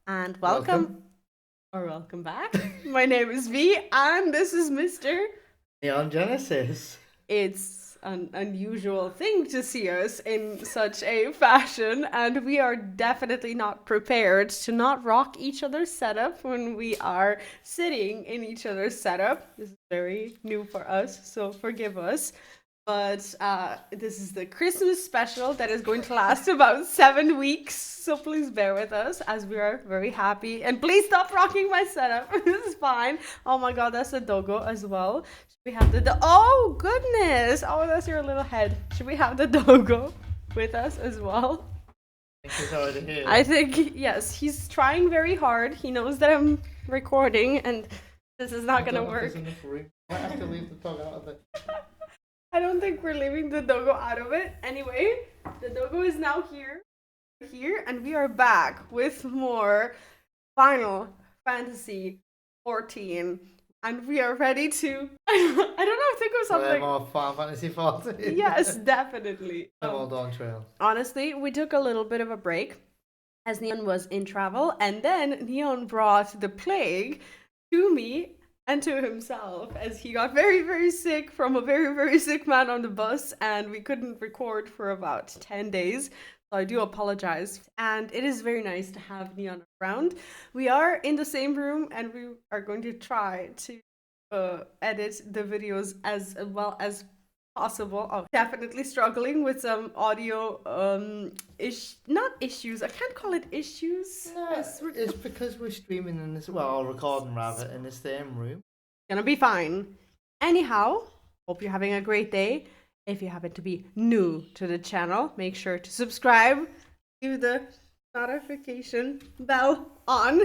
And welcome or welcome back. My name is Vee, and this is Mr. Neon Genesis. It's an unusual thing to see us in such a fashion, and we are definitely not prepared to not rock each other's setup when we are sitting in each other's setup. This is very new for us, so forgive us. But this is the Christmas special that is going to last about 7 weeks. So please bear with us as we are very happy. And please stop rocking my setup. This is fine. Oh my god, that's a doggo as well. Should we have the oh goodness. Oh, that's your little head. Should we have the doggo with us as well? I think he's already here. I think, yes, he's trying very hard. He knows that I'm recording and this is not going to work. I might have to leave the dog out of it. I don't think we're leaving the doggo out of it. Anyway, the doggo is now here, and we are back with more Final Fantasy XIV, and we are ready to. I don't know. Think of something. More Final Fantasy XIV. Yes, definitely. More Dawntrail. Honestly, we took a little bit of a break as Neon was in travel, and then Neon brought the plague to me and to himself as he got very, very sick from a very, very sick man on the bus, and we couldn't record for about 10 days. So I do apologize. And it is very nice to have Neon around. We are in the same room, and we are going to try to edit the videos as well as possible. Oh, definitely struggling with some audio not issues. I can't call it issues. No, it's because we're streaming in this, or recording rather, in the same room. Gonna be fine. Anyhow, hope you're having a great day. If you happen to be new to the channel, make sure to subscribe, leave the notification bell on,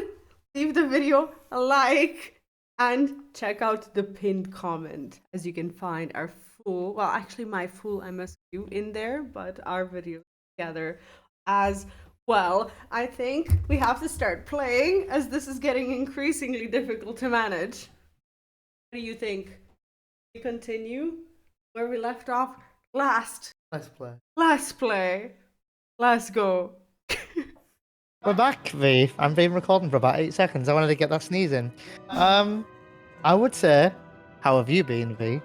leave the video a like, and check out the pinned comment, as you can find our full, well, actually my full MSQ in there, but our videos together as well. I think we have to start playing as this is getting increasingly difficult to manage. What do you think? We continue where we left off last. Let's play. Let's play. Let's go. We're back, Vee. I've been recording for about 8 seconds. I wanted to get that sneeze in. I would say, how have you been, Vee?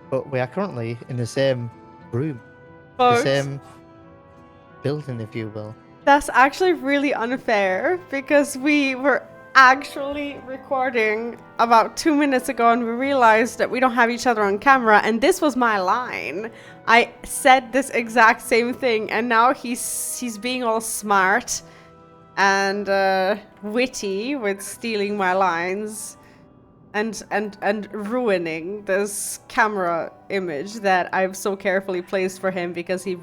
But we are currently in the same room. Folks, the same building, if you will. That's actually really unfair because we were actually recording about 2 minutes ago and we realized that we don't have each other on camera, and this was my line. I said this exact same thing, and now he's being all smart and witty with stealing my lines and ruining this camera image that I've so carefully placed for him because he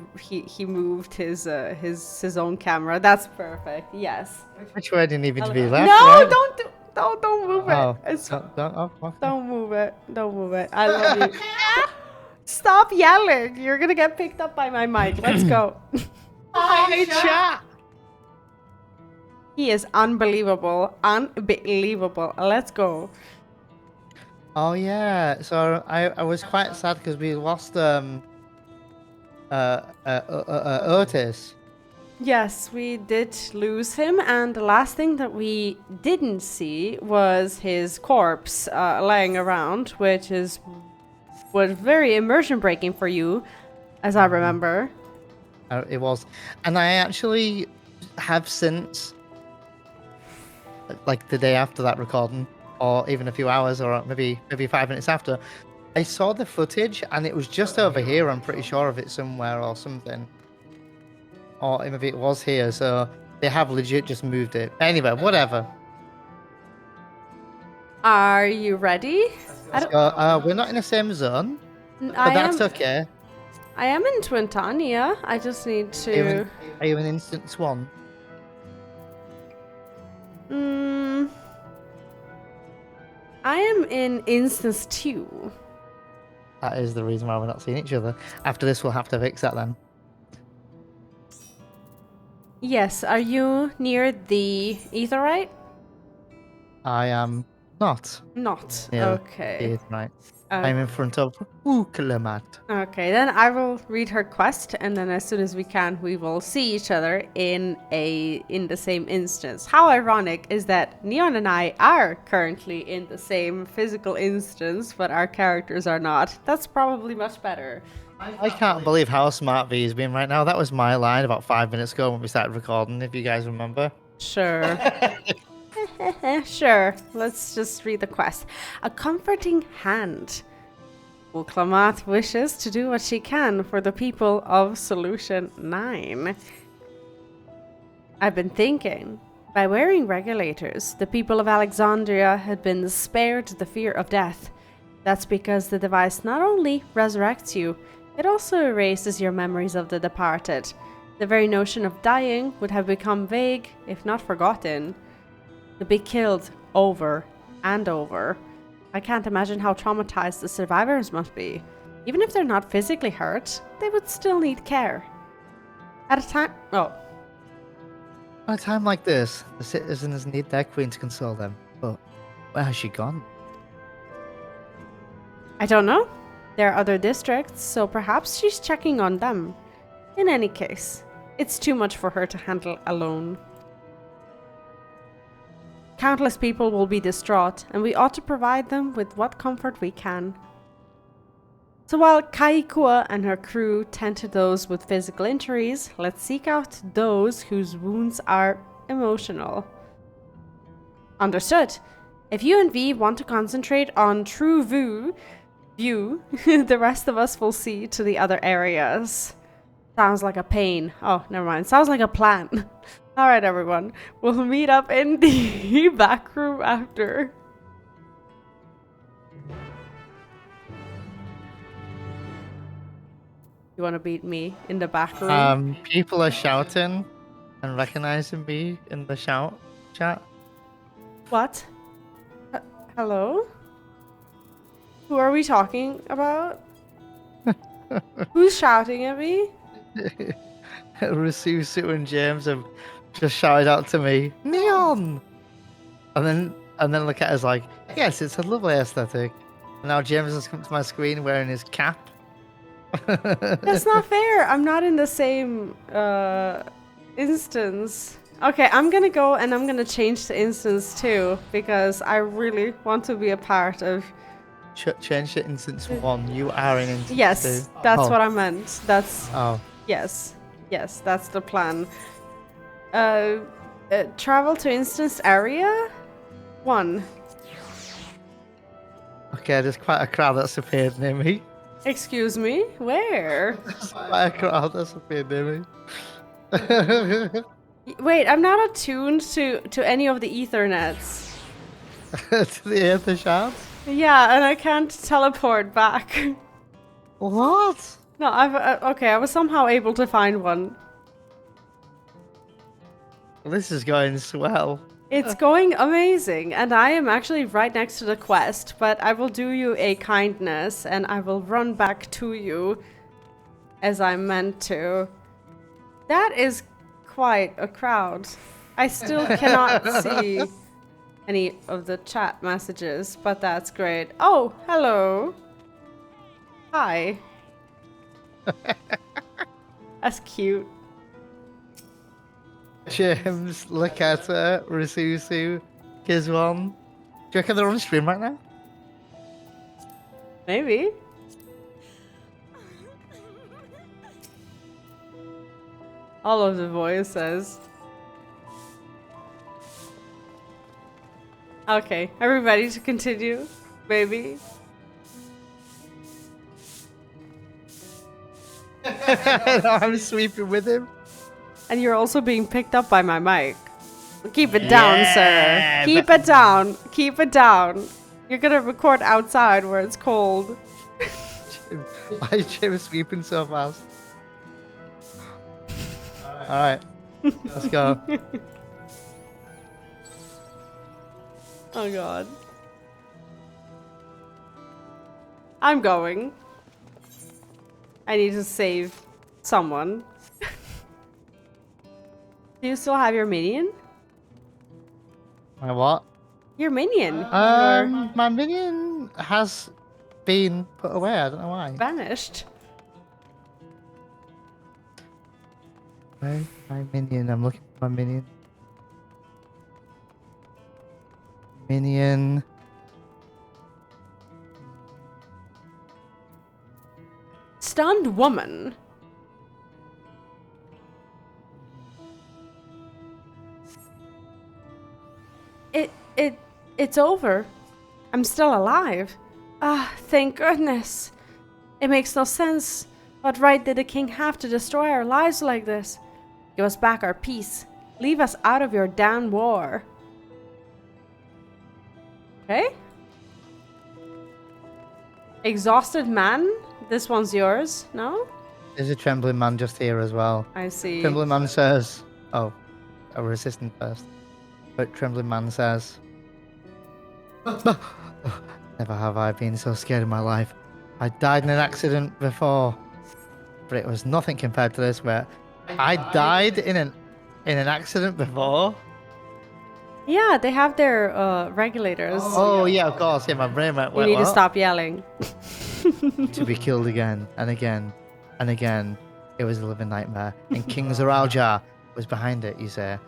moved his own camera. That's perfect. Yes. Which way didn't even to be left? No, right? don't move it. It's, okay. Don't move it. Don't move it. I love you. Stop yelling. You're gonna get picked up by my mic. Let's go. Hi, chat. He is unbelievable. Unbelievable. Let's go. Oh yeah, so I was quite sad because we lost Otis. Yes, we did lose him, and the last thing that we didn't see was his corpse laying around, which was very immersion breaking for you, as I remember. It was, and I actually have since, like the day after that recording, or even a few hours, or maybe 5 minutes after, I saw the footage, and it was just over here. I'm pretty sure of it somewhere or something. Or maybe it was here, so they have legit just moved it. Anyway, whatever. Are you ready? We're not in the same zone, but that's okay. I am in Twintania. I just need to... Are you in Instance 1? I am in Instance 2. That is the reason why we're not seeing each other. After this, we'll have to fix that then. Yes, are you near the Aetheryte? I am not. Not. Yeah, Okay. Right. I'm in front of Ukalamat. Okay, then I will read her quest, and then as soon as we can, we will see each other in the same instance. How ironic is that Neon and I are currently in the same physical instance, but our characters are not. That's probably much better. I can't believe how smart V's been right now. That was my line about 5 minutes ago when we started recording, if you guys remember. Sure. Sure. Let's just read the quest. A comforting hand. Clamat wishes to do what she can for the people of Solution 9. I've been thinking. By wearing regulators, the people of Alexandria had been spared the fear of death. That's because the device not only resurrects you, it also erases your memories of the departed. The very notion of dying would have become vague, if not forgotten. To be killed over and over. I can't imagine how traumatized the survivors must be. Even if they're not physically hurt, they would still need care. At a time... Oh. At a time like this, the citizens need their queen to console them. But where has she gone? I don't know. There are other districts, so perhaps she's checking on them. In any case, it's too much for her to handle alone. Countless people will be distraught, and we ought to provide them with what comfort we can. So while Kaikua and her crew tend to those with physical injuries, let's seek out those whose wounds are emotional. Understood. If you and V want to concentrate on true view, the rest of us will see to the other areas. Sounds like a pain. Oh, never mind. Sounds like a plan. Alright, everyone. We'll meet up in the back room after. You want to beat me in the back room? People are shouting and recognizing me in the shout chat. What? Hello? Who are we talking about? Who's shouting at me? Rususu and James have just shouted out to me, Neon! And then look at us like, yes, it's a lovely aesthetic. And now James has come to my screen wearing his cap. That's not fair. I'm not in the same instance. Okay, I'm gonna go and I'm gonna change the instance too, because I really want to be a part of... Change to instance 1. You are in instance 2. Yes, that's what I meant. That's... Oh. Yes. Yes, that's the plan. Travel to instance area 1. Okay, there's quite a crowd that's appeared near me. Excuse me? Where? There's quite a crowd that's appeared near me. Wait, I'm not attuned to any of the ethernets. To the Aether shards? Yeah, and I can't teleport back. What? No, okay, I was somehow able to find one. This is going swell. It's going amazing, and I am actually right next to the quest, but I will do you a kindness, and I will run back to you as I meant to. That is quite a crowd. I still cannot see any of the chat messages, but that's great. Oh, hello. Hi. That's cute. James, Lakata, Rasusu, Kizwan. Do you reckon they're on stream right now? Maybe. All of the voices. Okay, are we ready to continue? Maybe. No, I'm sweeping with him. And you're also being picked up by my mic. Keep it down, sir. Keep it down. Keep it down. You're gonna record outside where it's cold. Why is James sweeping so fast? Alright, let's go. Oh god. I'm going. I need to save someone. Do you still have your minion? My what? Your minion. My minion has been put away. I don't know why. Vanished. Where's my minion? I'm looking for my minion. Minion. Stunned woman. It's over. I'm still alive. Ah, thank goodness. It makes no sense. What right did the king have to destroy our lives like this? Give us back our peace. Leave us out of your damn war. Okay? Exhausted man? This one's yours, no? There's a trembling man just here as well. I see. Trembling man says, "Oh, a resistant first." But trembling man says, "Never have I been so scared in my life. I died in an accident before, but it was nothing compared to this. Where I died in an accident before." Yeah, they have their regulators. Oh yeah, of course. Yeah, my brain went. You Wait, need to what? stop yelling. To be killed again and again and again. It was a living nightmare, and King Zaraljar was behind it, you say.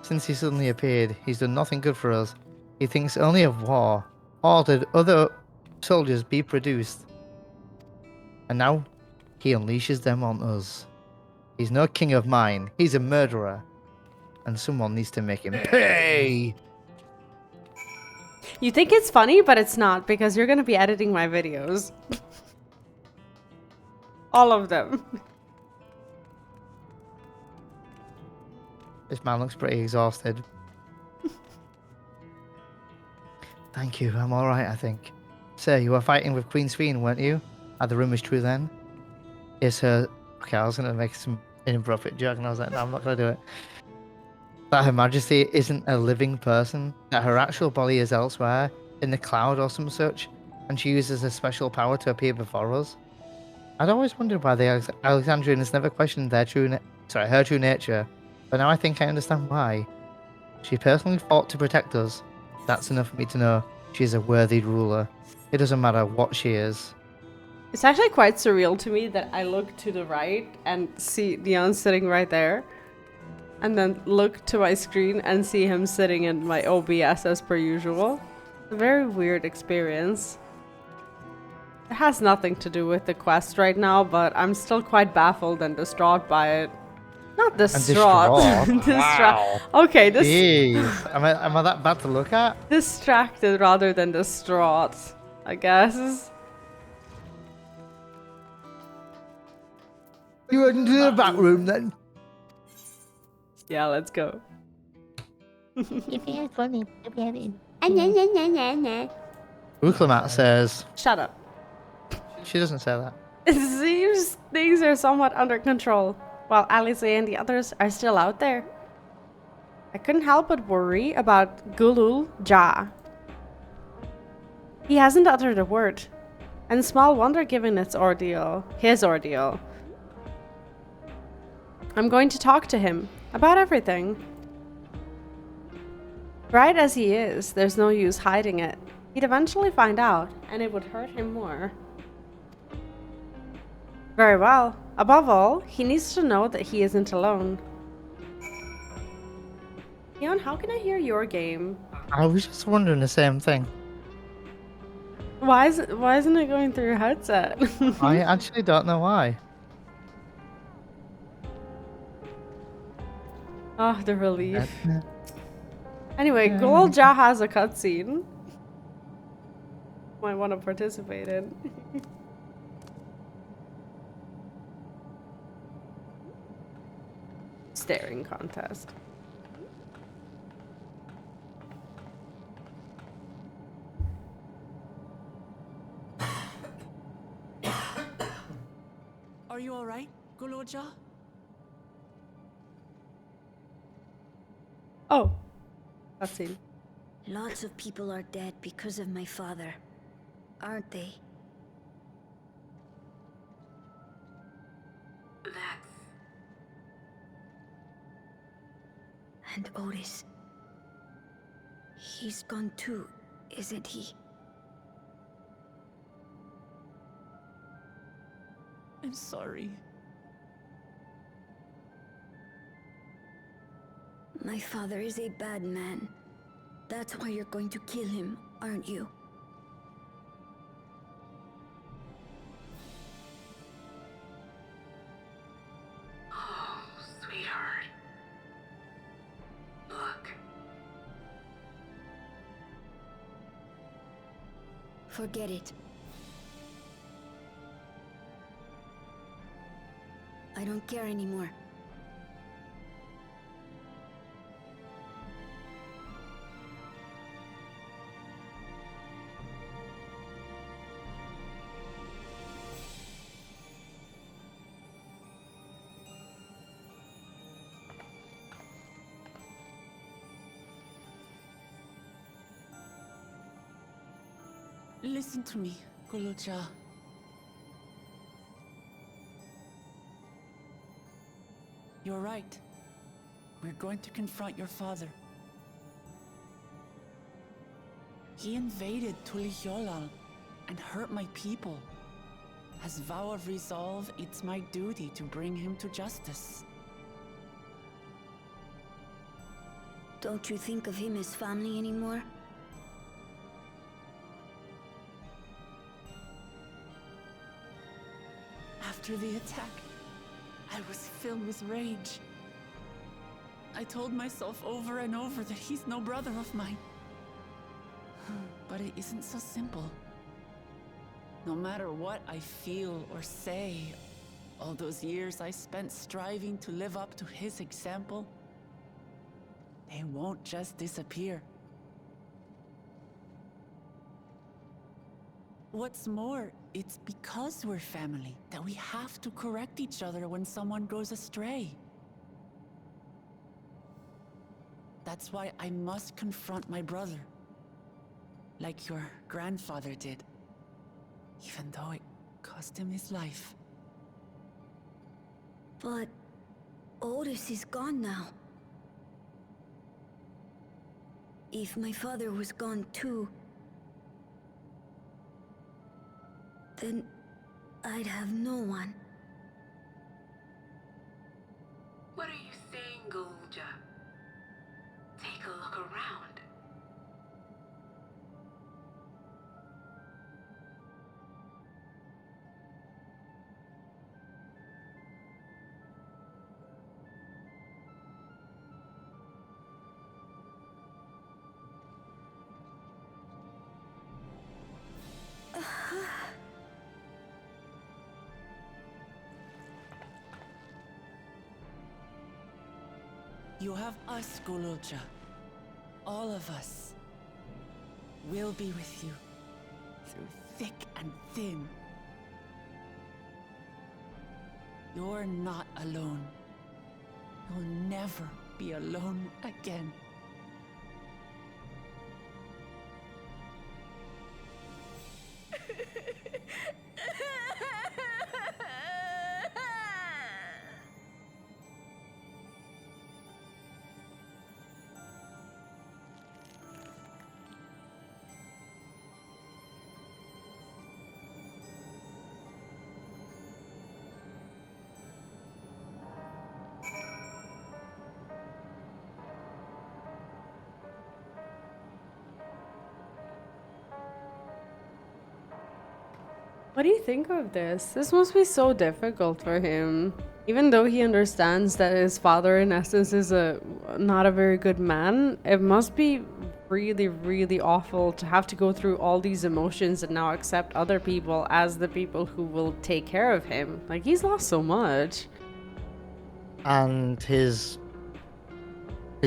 Since he suddenly appeared, he's done nothing good for us. He thinks only of war. Ordered other soldiers be produced. And now, he unleashes them on us. He's no king of mine. He's a murderer. And someone needs to make him pay! You think it's funny, but it's not, because you're gonna be editing my videos. All of them. This man looks pretty exhausted. Thank you, I'm alright, I think. Sir, you were fighting with Queen Sween, weren't you? Are the rumours true then? Is her... Okay, I was going to make some inappropriate joke, and I was like, no, I'm not going to do it. That Her Majesty isn't a living person, that her actual body is elsewhere, in the cloud or some such, and she uses a special power to appear before us. I'd always wondered why the Alexandrians never questioned her true nature, but now I think I understand why. She personally fought to protect us. That's enough for me to know she is a worthy ruler. It doesn't matter what she is. It's actually quite surreal to me that I look to the right and see Leon sitting right there. And then look to my screen and see him sitting in my OBS as per usual. It's a very weird experience. It has nothing to do with the quest right now, but I'm still quite baffled and distraught by it. Not distraught. Distraught? Wow. Okay, Jeez. Am I that bad to look at? distracted rather than distraught, I guess. You went into the back room then? Yeah, let's go. Uklamat says... Shut up. She doesn't say that. It seems things are somewhat under control, while Alice and the others are still out there. I couldn't help but worry about GULOOL Ja. He hasn't uttered a word, and small wonder given his ordeal. I'm going to talk to him about everything. Bright as he is, there's no use hiding it. He'd eventually find out, and it would hurt him more. Very well. Above all, he needs to know that he isn't alone. Leon, how can I hear your game? I was just wondering the same thing. Why isn't it going through your headset? I actually don't know why. Oh, the relief. Anyway, GULOOL Ja has a cutscene. Might want to participate in. Staring contest. Are you alright, GULOOL? Oh, cutscene. Lots of people are dead because of my father, aren't they? And Otis. He's gone too, isn't he? I'm sorry. My father is a bad man. That's why you're going to kill him, aren't you? Oh, sweetheart. Look. Forget it. I don't care anymore. Listen to me, GULOOL. You're right. We're going to confront your father. He invaded Tulihyolal and hurt my people. As vow of resolve, it's my duty to bring him to justice. Don't you think of him as family anymore? After the attack, I was filled with rage. I told myself over and over that he's no brother of mine. But it isn't so simple. No matter what I feel or say, all those years I spent striving to live up to his example, they won't just disappear. What's more, it's because we're family that we have to correct each other when someone goes astray. That's why I must confront my brother, like your grandfather did, even though it cost him his life. But Otis is gone now. If my father was gone too, then I'd have no one. What are you saying, GULOOL? Take a look around. You have us, GULOOL. All of us. We'll be with you, through thick and thin. You're not alone. You'll never be alone again. What do you think of this? This must be so difficult for him. Even though he understands that his father in essence is not a very good man, it must be really, really awful to have to go through all these emotions and now accept other people as the people who will take care of him. Like, he's lost so much. And his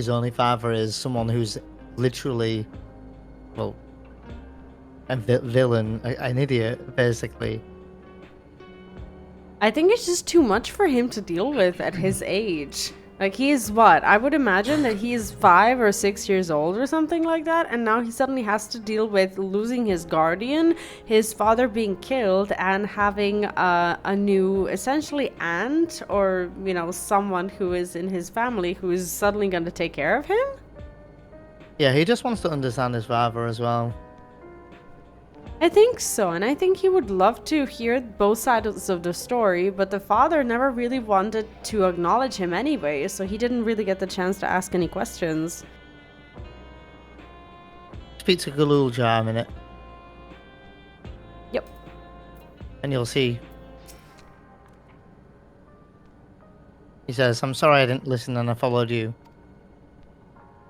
only father is someone who's literally, well, a villain, an idiot, basically. I think it's just too much for him to deal with at his age. Like, he's what? I would imagine that he's 5 or 6 years old or something like that, and now he suddenly has to deal with losing his guardian, his father being killed, and having a new, essentially, aunt, or, you know, someone who is in his family who is suddenly going to take care of him? Yeah, he just wants to understand his father as well. I think so, and I think he would love to hear both sides of the story, but the father never really wanted to acknowledge him anyway, so he didn't really get the chance to ask any questions. Speak to GULOOL Jar a minute, Yep. and you'll see. He says, "I'm sorry I didn't listen and I followed you.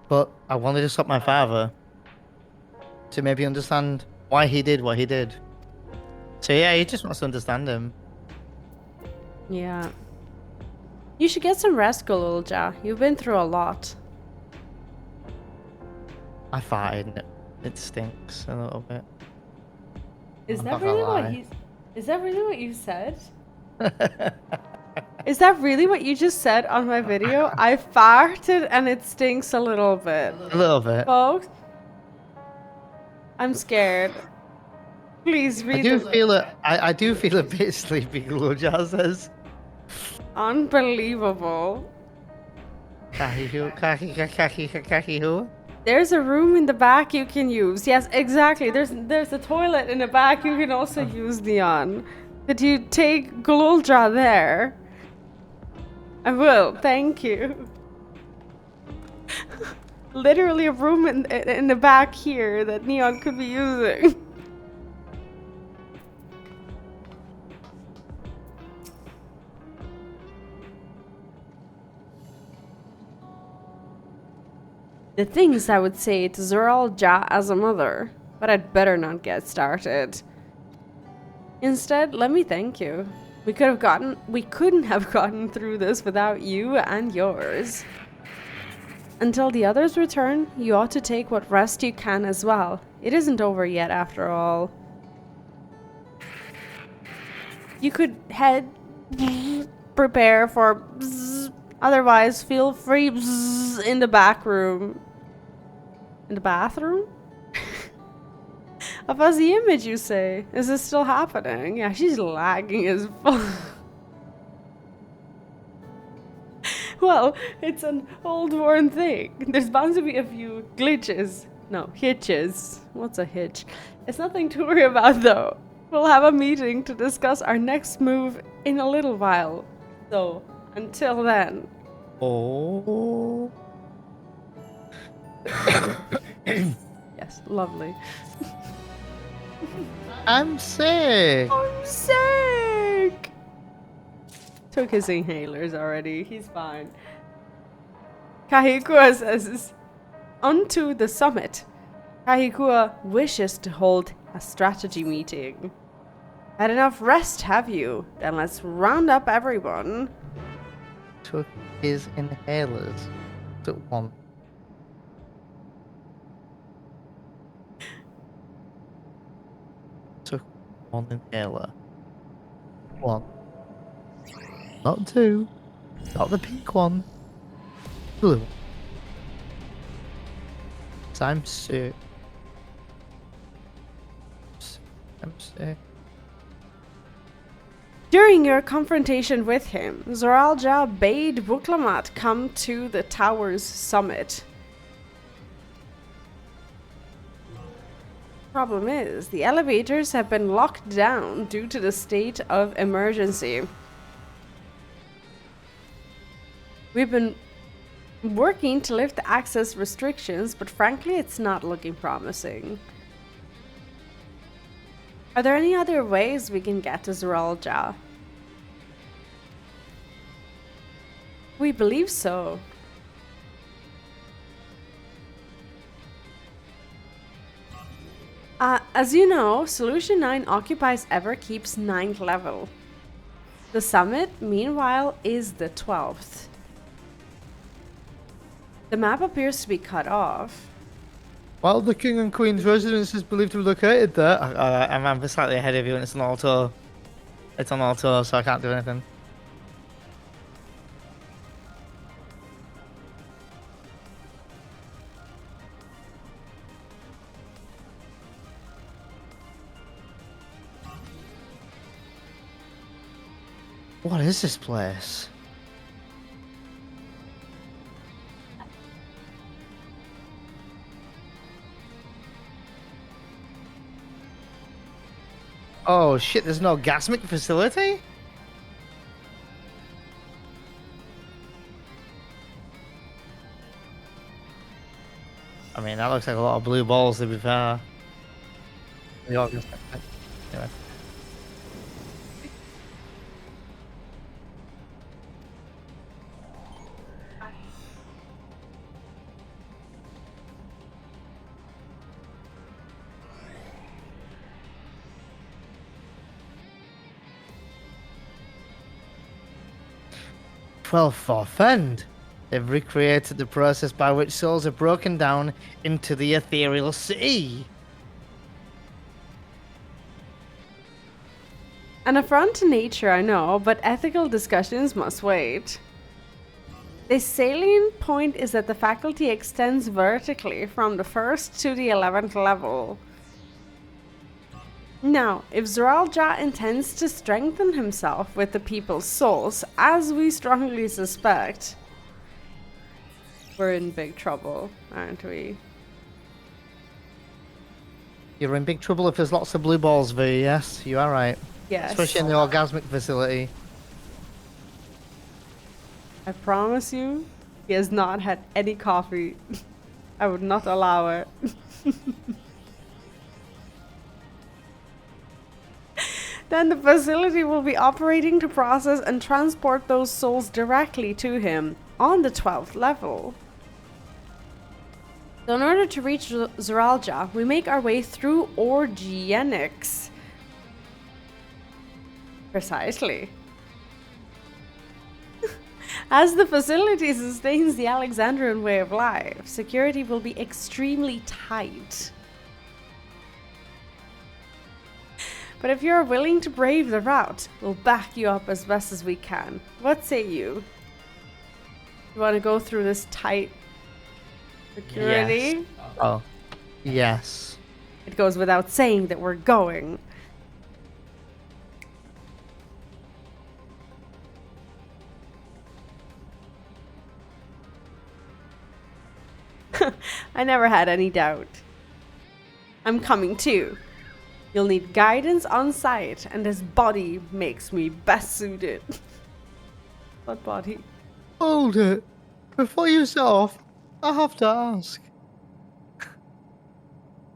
But I wanted to stop my father to maybe understand why he did what he did." So yeah, he just wants to understand him. Yeah. You should get some rest, Golulja. You've been through a lot. I farted and it stinks a little bit. Is I'm that not gonna really what lie. you? Is that really what you said? Is that really what you just said on my video? I farted and it stinks a little bit. A little bit. Folks, I'm scared. Please read I do the feel it. I do feel a bit sleepy. GULOOL Jar says. Unbelievable. Kakihu. There's a room in the back you can use. Yes, exactly. There's a toilet in the back you can also use, Neon. Could you take Golulja there? I will, thank you. Literally a room in the back here that Neon could be using. The things I would say to Zoralja as a mother, but I'd better not get started. Instead, let me thank you. We couldn't have gotten through this without you and yours. Until the others return, you ought to take what rest you can as well. It isn't over yet after all. You could head, prepare for, otherwise feel free in the back room. In the bathroom? A fuzzy image, you say? Is this still happening? Yeah, she's lagging as fuck. Well, it's an old worn thing. There's bound to be a few glitches. No, hitches. What's a hitch? It's nothing to worry about though. We'll have a meeting to discuss our next move in a little while. So, until then. Oh. Yes, lovely. I'm sick. I'm sick! Took his inhalers already. He's fine. Kahikua says, onto the summit. Kahikua wishes to hold a strategy meeting. Had enough rest, have you? Then let's round up everyone. Took his inhalers. Took one. Took one inhaler. One. Not two. Not the pink one. Blue. So I'm sick. I'm sick. During your confrontation with him, Zoralja bade Buklamat come to the tower's summit. Problem is, the elevators have been locked down due to the state of emergency. We've been working to lift the access restrictions, but frankly, it's not looking promising. Are there any other ways we can get to Zoralja? We believe so. As you know, Solution 9 occupies Everkeep's 9th level. The summit, meanwhile, is the 12th. The map appears to be cut off. While the King and Queen's residence is believed to be located there, I'm slightly ahead of you and it's on auto. It's on auto, so I can't do anything. What is this place? Oh shit, there's no orgasmic facility? I mean, that looks like a lot of blue balls to be fair. The orgasmic. Anyway. Well, forfend. They've recreated the process by which souls are broken down into the ethereal sea. An affront to nature, I know, but ethical discussions must wait. The salient point is that the faculty extends vertically from the 1st to the 11th level. Now, if Zoraal intends to strengthen himself with the people's souls, as we strongly suspect, we're in big trouble, aren't we? You're in big trouble if there's lots of blue balls, V. Yes, you are right. Yes. Especially in the orgasmic facility. I promise you, he has not had any coffee. I would not allow it. Then the facility will be operating to process and transport those souls directly to him on the 12th level. So in order to reach Zoraal, we make our way through Eorzea. Precisely. As the facility sustains the Alexandrian way of life, security will be extremely tight. But if you're willing to brave the route, we'll back you up as best as we can. What say you? You want to go through this tight security? Yes. Oh, yes. It goes without saying that we're going. I never had any doubt. I'm coming too. You'll need guidance on site, and this body makes me best suited. What body? Hold it. Before you set off, I have to ask.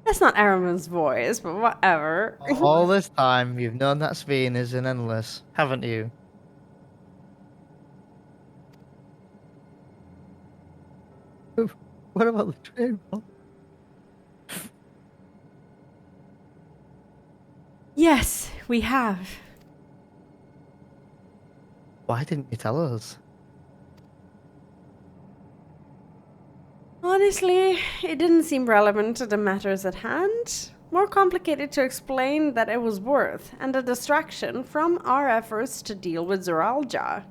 That's not Aramon's voice, but whatever. All this time, you've known that Sveen is an endless, haven't you? What about the train? Yes, we have. Why didn't you tell us? Honestly, it didn't seem relevant to the matters at hand. More complicated to explain that it was worth, and a distraction from our efforts to deal with Zoraal.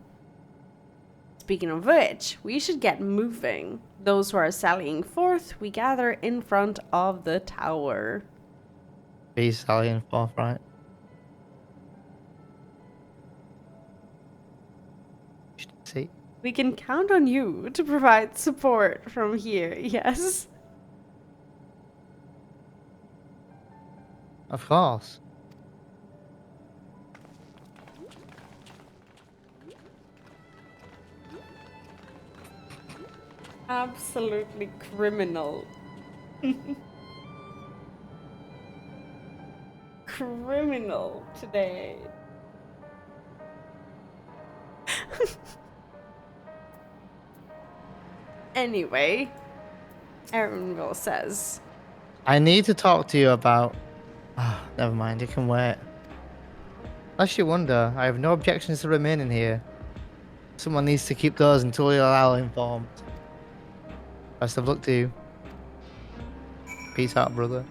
Speaking of which, we should get moving. Those who are sallying forth, we gather in front of the tower. He's sallying forth, right? See? We can count on you to provide support from here, yes? Of course. Absolutely criminal. Criminal today. Anyway, Erenville says, I need to talk to you about... Ah, never mind, you can wait. Unless you wonder, I have no objections to remaining here. Someone needs to keep those until we allow informed. Best of luck to you. Peace out, brother.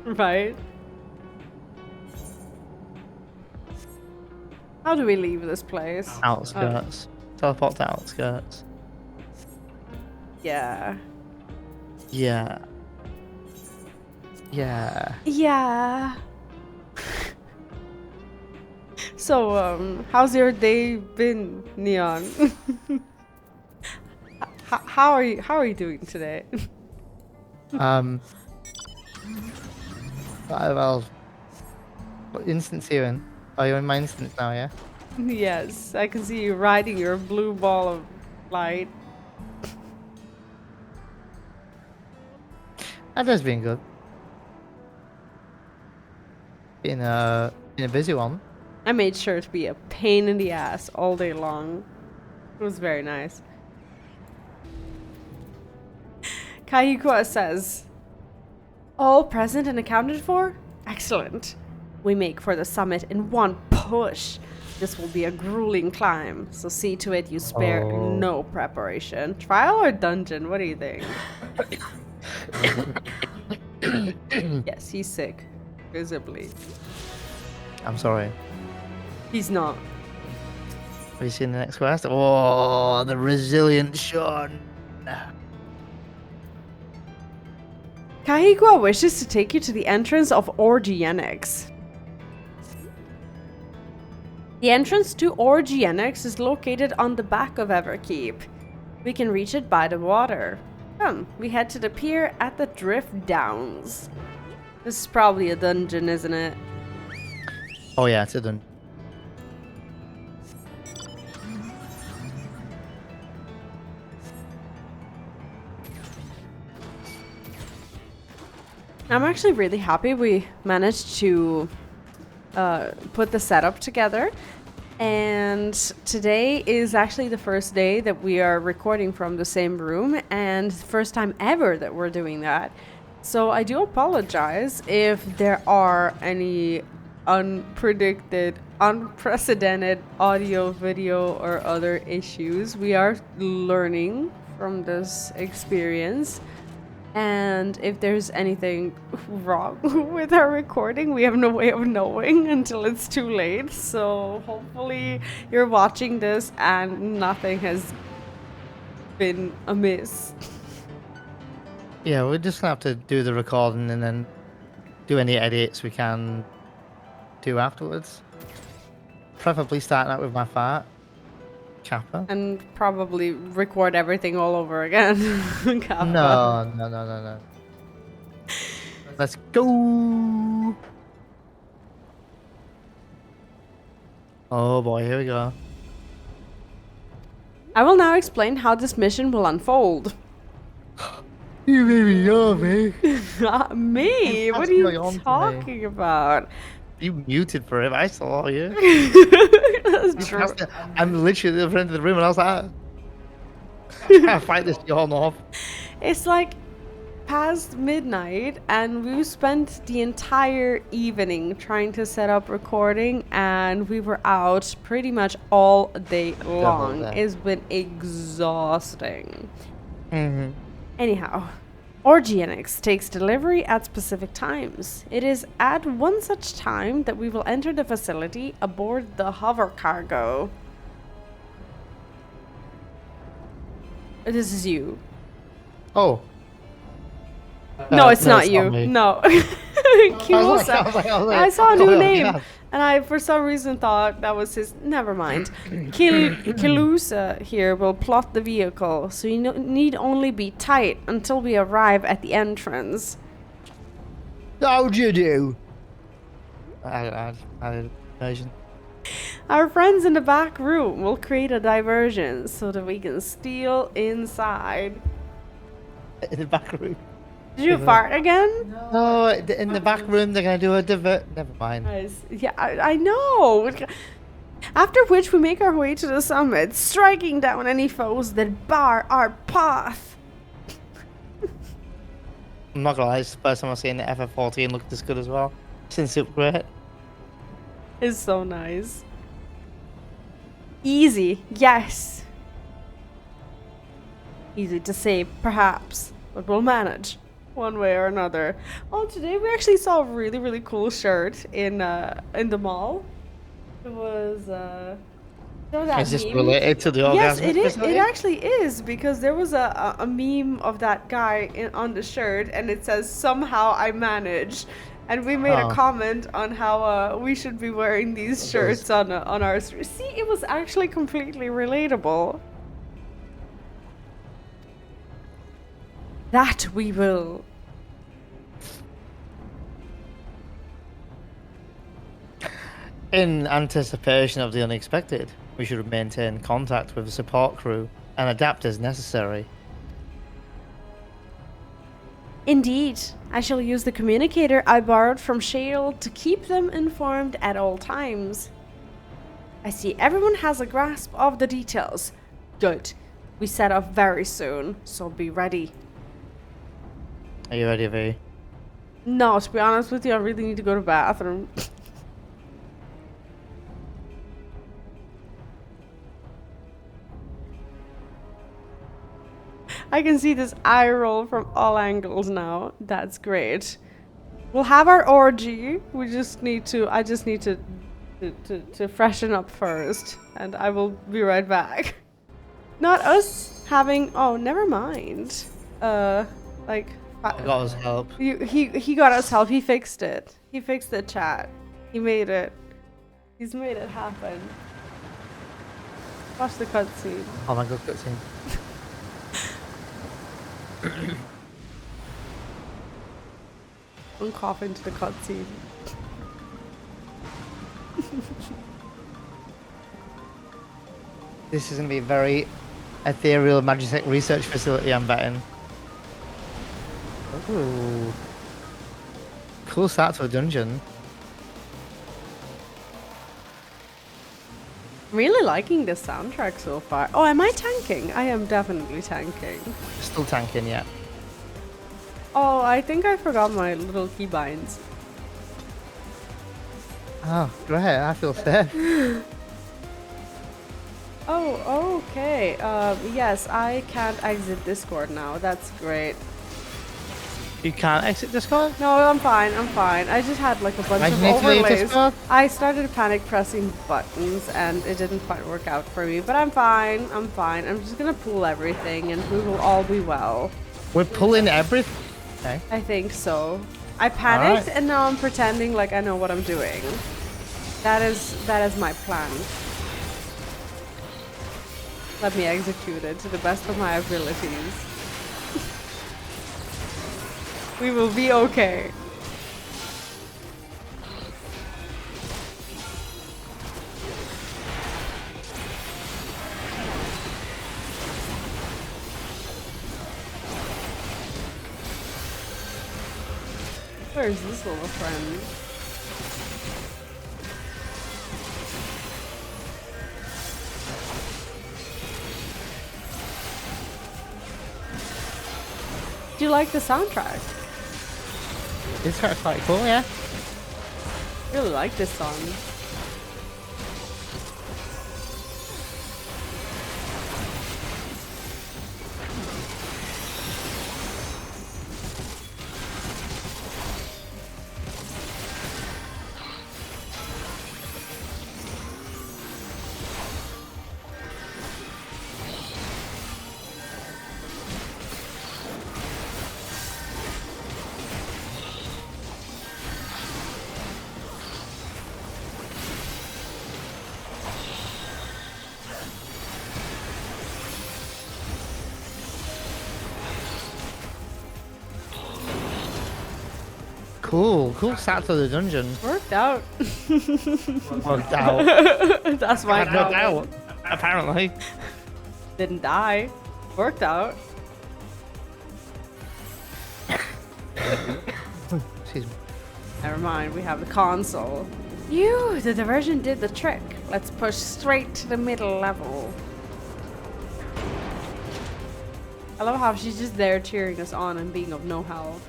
right? How do we leave this place? Outskirts. Teleport to outskirts. Yeah. Yeah. Yeah. Yeah. So, how's your day been, Neon? How are you doing today? Well, What instance are you in? Oh, you're in my instance now, yeah? Yes, I can see you riding your blue ball of light. That has been good. Been a busy one. I made sure to be a pain in the ass all day long. It was very nice. Kahikua says, all present and accounted for? Excellent. We make for the summit in one push. This will be a grueling climb, so see to it you spare no preparation. Trial or dungeon? What do you think? Yes, he's sick. Visibly. I'm sorry. He's not. Have you seen the next quest? Oh, the resilient Sean. Kahikua wishes to take you to the entrance of Eorzea. The entrance to Eorzea is located on the back of Everkeep. We can reach it by the water. Come, we head to the pier at the Drift Downs. This is probably a dungeon, isn't it? Oh yeah, it's a done. I'm actually really happy we managed to put the setup together. And today is actually the first day that we are recording from the same room, and first time ever that we're doing that. So I do apologize if there are any unpredicted, unprecedented audio, video, or other issues. We are learning from this experience. And if there's anything wrong with our recording, we have no way of knowing until it's too late. So hopefully you're watching this and nothing has been amiss. Yeah, we're just gonna have to do the recording and then do any edits we can do afterwards. Preferably starting out with my fart. Kappa. And probably record everything all over again. Kappa. No. Let's go. Oh boy, here we go. I will now explain how this mission will unfold. You made me yawn, me. Me? What are you talking about? You muted for him. I saw you. That's true. I'm literally at the front of the room, and I was like, I can't fight this yawn off. It's like past midnight, and we spent the entire evening trying to set up recording, and we were out pretty much all day long. It's been exhausting. Mm-hmm. Anyhow, Eorzea takes delivery at specific times. It is at one such time that we will enter the facility aboard the hover cargo. This is you. Oh. No, it's not you. me. No. I saw a new oh, name. God. And I, for some reason, thought that was his. Never mind. Kilusa here will plot the vehicle, so you need only be tight until we arrive at the entrance. How'd you do? I version. Our friends in the back room will create a diversion so that we can steal inside. In the back room. Did you fart again? No, in the back room they're gonna do a divert. Never mind. Nice. Yeah, I know. After which we make our way to the summit, striking down any foes that bar our path. I'm not gonna lie, it's the first time I've seen the FF14 look this good as well. Since it was great. It's so nice. Easy, yes. Easy to say, perhaps, but we'll manage one way or another. Oh, today we actually saw a really, really cool shirt in the mall. It was Is this related to the Yes, orgasm? it is. It actually is, because there was a meme of that guy on the shirt, and it says somehow I managed. And we made a comment on how we should be wearing these shirts on our street. See, it was actually completely relatable. That we will. In anticipation of the unexpected, we should maintain contact with the support crew and adapt as necessary. Indeed, I shall use the communicator I borrowed from Shale to keep them informed at all times. I see everyone has a grasp of the details. Good. We set off very soon, so be ready. Are you ready, V? No, to be honest with you, I really need to go to the bathroom. I can see this eye roll from all angles now. That's great. We'll have our orgy. I just need to freshen up first, and I will be right back. Not us having. Oh, never mind. Like. I got us help. He got us help. He fixed it. He fixed the chat. He made it. He's made it happen. Watch the cutscene. Oh my god, cutscene. Don't cough into the cutscene. This is going to be a very ethereal Magitech research facility, I'm betting. Ooh. Cool start to a dungeon. I'm really liking this soundtrack so far. Oh, am I tanking? I am definitely tanking. Still tanking, yeah. Oh, I think I forgot my little keybinds. Oh, great. I feel safe. Oh, okay. Yes, I can't exit Discord now. That's great. You can't exit Discord? No, I'm fine. I'm fine. I just had like a bunch of overlays. I started panic pressing buttons and it didn't quite work out for me. But I'm fine. I'm fine. I'm just gonna pull everything and we will all be well. We're pulling everything? Okay. I think so. I panicked and now I'm pretending like I know what I'm doing. That is my plan. Let me execute it to the best of my abilities. We will be okay. Where's this little friend? Do you like the soundtrack? This track's quite cool, yeah. I really like this song. Cool start to the dungeon. Worked out. Worked out. That's my No doubt, apparently. Didn't die. Worked out. Excuse me. Never mind, we have the console. The diversion did the trick. Let's push straight to the middle level. I love how she's just there cheering us on and being of no help.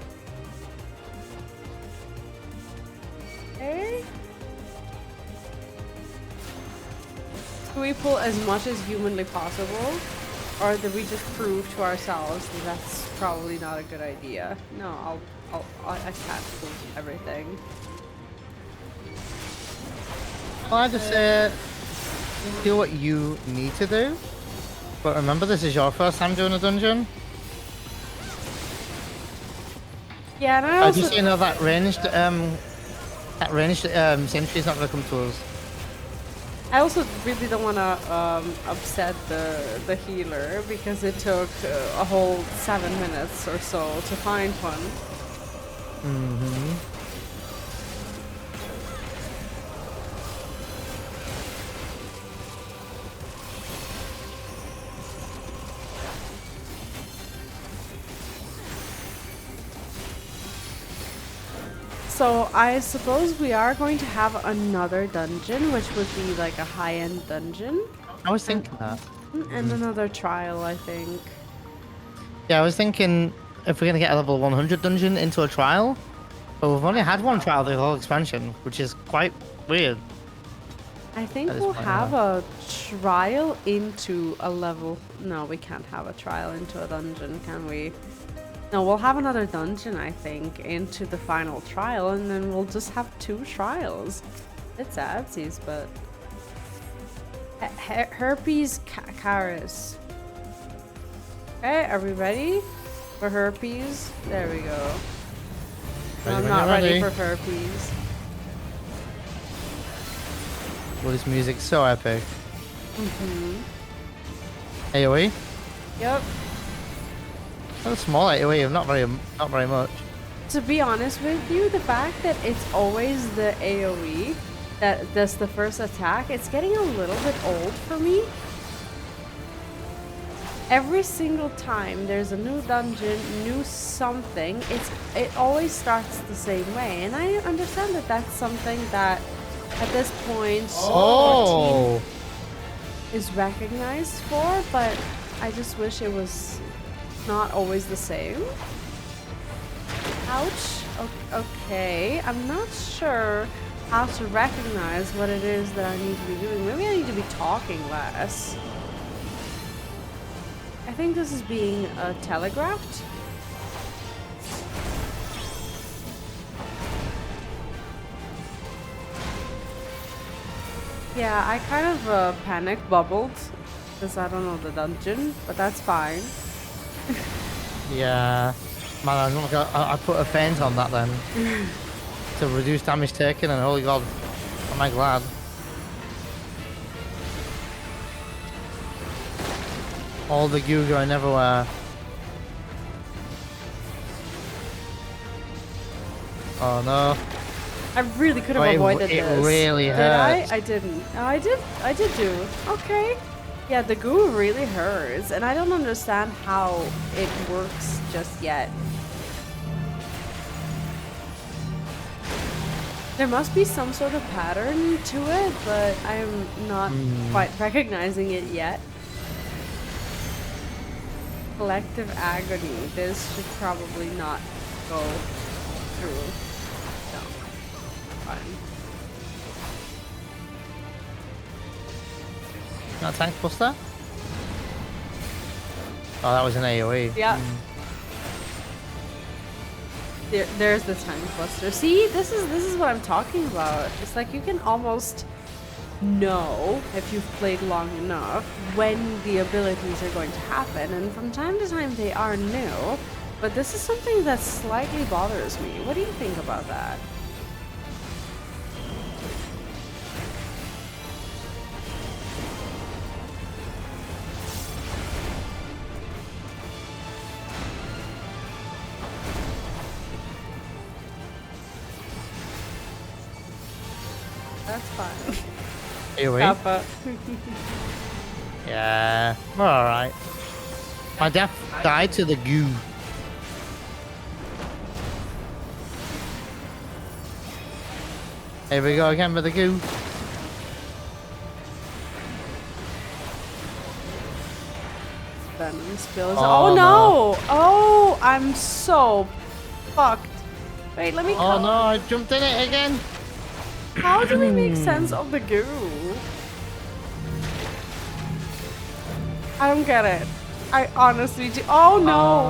Okay. Do we pull as much as humanly possible? Or do we just prove to ourselves that that's probably not a good idea? No, I can't pull everything. Well, I just do what you need to do. But remember, this is your first time doing a dungeon. Yeah, and I also... Just so you know, that ranged sentry's not going to come to us. I also really don't want to upset the healer because it took a whole 7 minutes or so to find one. So I suppose we are going to have another dungeon, which would be like a high-end dungeon, I was thinking that. and another trial, I think. Yeah, I was thinking if we're gonna get a level 100 dungeon into a trial, but we've only had one trial the whole expansion, which is quite weird. I think That is we'll fine, have a trial into a level. No, we can't have a trial into a dungeon, can we? No, we'll have another dungeon, I think, into the final trial, and then we'll just have 2 trials. It's adsies, but... Herpes Caris. Okay, are we ready for herpes? There we go. No, I'm not ready for herpes. Well, this music's so epic. AoE? Yep. Oh, small AoE, not very much. To be honest with you, the fact that it's always the AoE that's the first attack, it's getting a little bit old for me. Every single time there's a new dungeon, new something, it always starts the same way, and I understand that that's something that at this point our team is recognized for, but I just wish it was not always the same. Ouch. Okay, I'm not sure how to recognize what it is that I need to be doing. Maybe I need to be talking less. I think this is being telegraphed. Yeah, I kind of panic bubbled because I don't know the dungeon, but that's fine. Yeah. Man, I put a feint on that then. To reduce damage taken, and holy god, am I glad. All the goo going everywhere. Oh no. I really could have avoided this. It really did hurts. I? I didn't. Oh, I did do. Okay. Yeah, the goo really hurts, and I don't understand how it works just yet. There must be some sort of pattern to it, but I'm not quite recognizing it yet. Collective agony. This should probably not go through. No. Fine. Not a tank buster? Oh, that was an AoE. Yeah. There's the tank buster. See, this is what I'm talking about. It's like you can almost know, if you've played long enough, when the abilities are going to happen, and from time to time they are new, but this is something that slightly bothers me. What do you think about that? That's fine. AoE? Kappa. Yeah, we're alright. My death died to the goo. Here we go again with the goo. Venom spills. Oh, Oh no! Oh, I'm so fucked. Wait, let me. Oh no, I jumped in it again. How do we make sense of the goo? I don't get it. I honestly do. Oh no!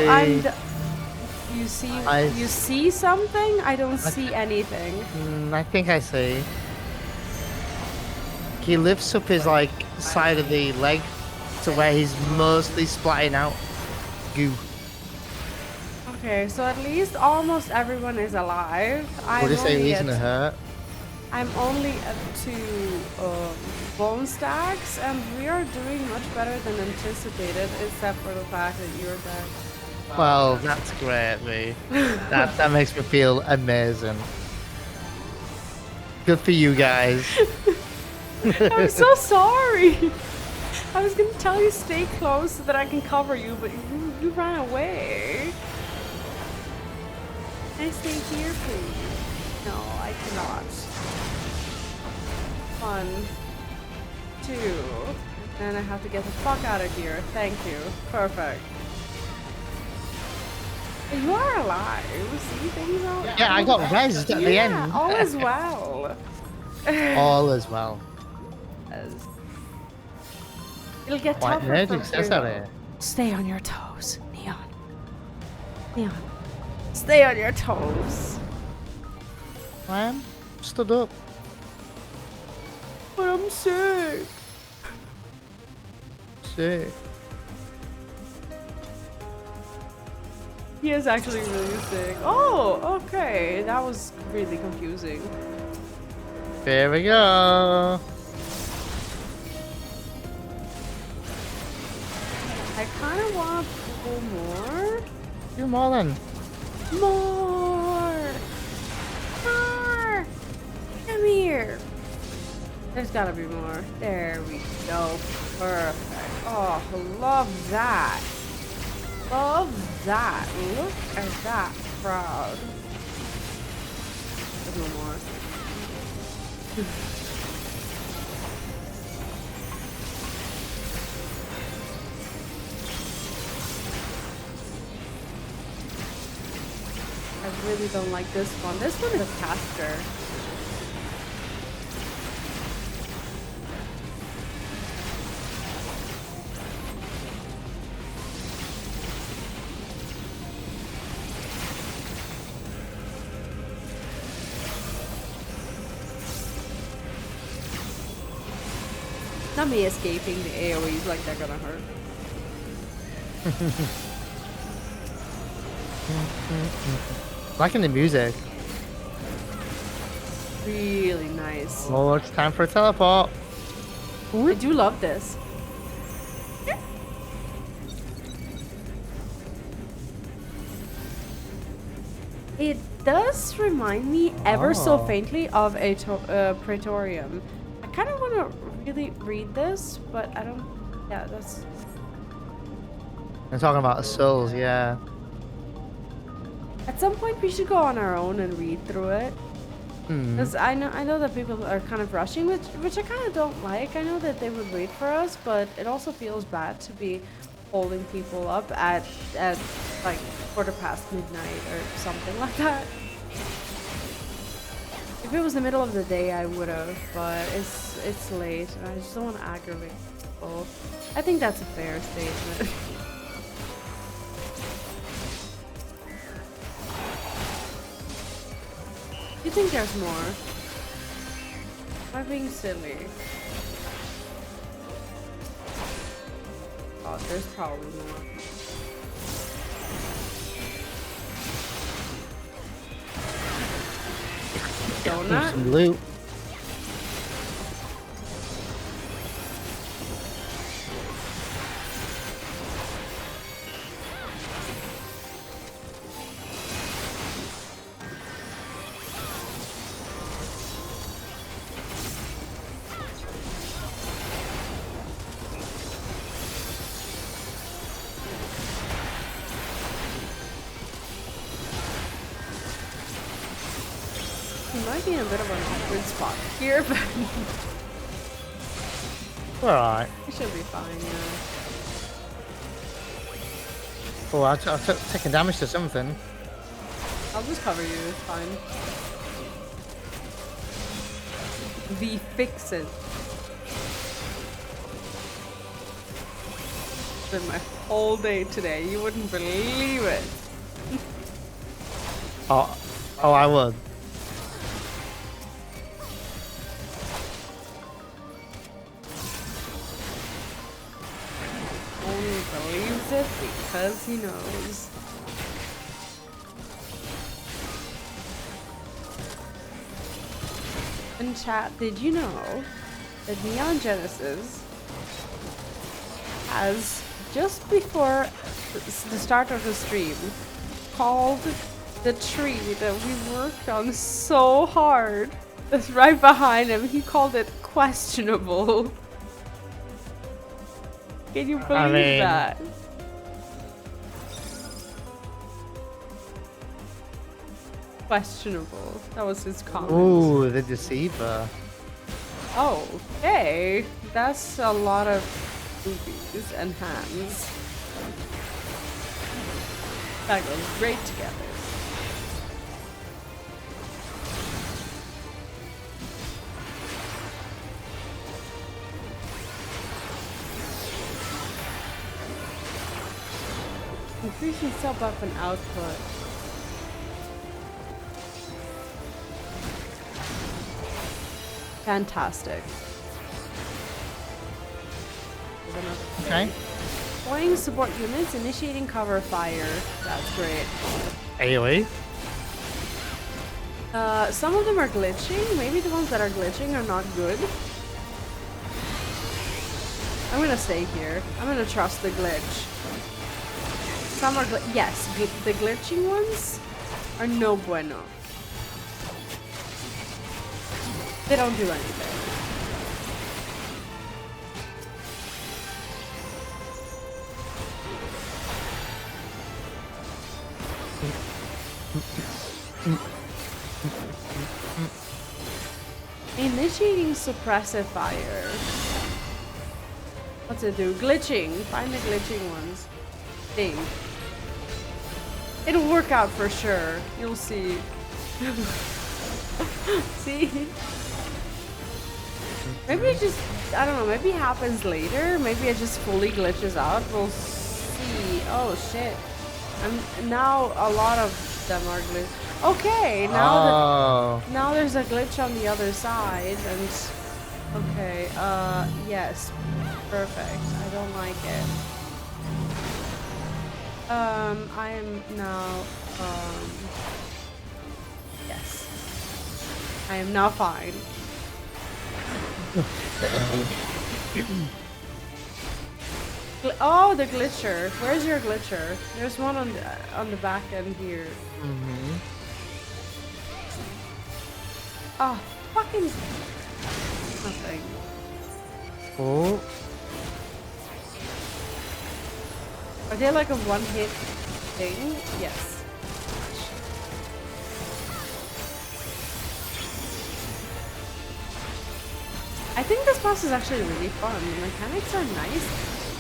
I see. You see? I You see something? I don't see anything. I think I see. He lifts up his like side of the leg to where he's mostly splatting out goo. Okay, so at least almost everyone is alive. Would you say he's gonna hurt? I'm only at 2 bone stacks, and we are doing much better than anticipated, except for the fact that you're dead. Well, that's great, Vee. that makes me feel amazing. Good for you guys. I'm so sorry. I was gonna tell you stay close so that I can cover you, but you ran away. Can I stay here, please? No, I cannot. 1, 2. And I have to get the fuck out of here. Thank you. Perfect. You are alive. See things all. Yeah, I got rezzed at the end. All is well. All is well. It'll get Quite tougher nerdy from here, though. accessory. Stay on your toes, Neon. Neon. Stay on your toes. I am stood up. But I'm sick. Sick. He is actually really sick. Oh, okay. That was really confusing. Here we go. I kind of want to pull more. Do more then. More! More! Come here! There's gotta be more. There we go. Perfect. Oh, love that. Love that. Look at that crowd. There's no more. I really don't like this one. This one is a caster. Not me escaping the AoEs like they're gonna hurt. Liking the music. Really nice. Oh, it's time for a teleport. I do love this. It does remind me ever so Oh. faintly of a Praetorium. I kind of want to really read this, but I don't. Yeah, that's. I'm talking about the souls, yeah. At some point, we should go on our own and read through it. Because I know that people are kind of rushing, which I kind of don't like. I know that they would wait for us, but it also feels bad to be holding people up at like 1:15 midnight or something like that. If it was the middle of the day, I would have, but it's late, and I just don't want to aggravate people. I think that's a fair statement. You think there's more? Am I being silly? Oh, there's probably more. Donut? Some loot. He might be in a bit of an awkward spot here, but We're alright. he should be fine, yeah. Oh, I've taken damage to something. I'll just cover you, it's fine. Vee fix it. It's been my whole day today, you wouldn't believe it. Oh, I would. Only believes it because he knows. In chat, did you know that Neon Genesis has, just before the start of the stream, called the tree that we worked on so hard that's right behind him, he called it questionable. Can you believe that? Questionable. That was his comment. Ooh, the deceiver. Okay, that's a lot of boobies and hands. That goes great together. Increasing sub-weapon output. Fantastic. Okay. Deploying support units, initiating cover fire. That's great. AoE. Some of them are glitching. Maybe the ones that are glitching are not good. I'm gonna stay here. I'm gonna trust the glitch. Some are yes, the glitching ones are no bueno. They don't do anything. Initiating suppressive fire. What's it do? Glitching. Find the glitching ones. Thing. It'll work out for sure. You'll see. See? Maybe it just, I don't know, maybe it happens later. Maybe it just fully glitches out. We'll see. Oh shit. Now a lot of them are glitched. Okay, now now there's a glitch on the other side and okay, yes. Perfect. I don't like it. I am now yes. I am now fine. Oh, the glitcher. Where's your glitcher? There's one on the back end here. Oh, fucking nothing. Oh. Are they like a one-hit thing? Yes. I think this boss is actually really fun. The mechanics are nice.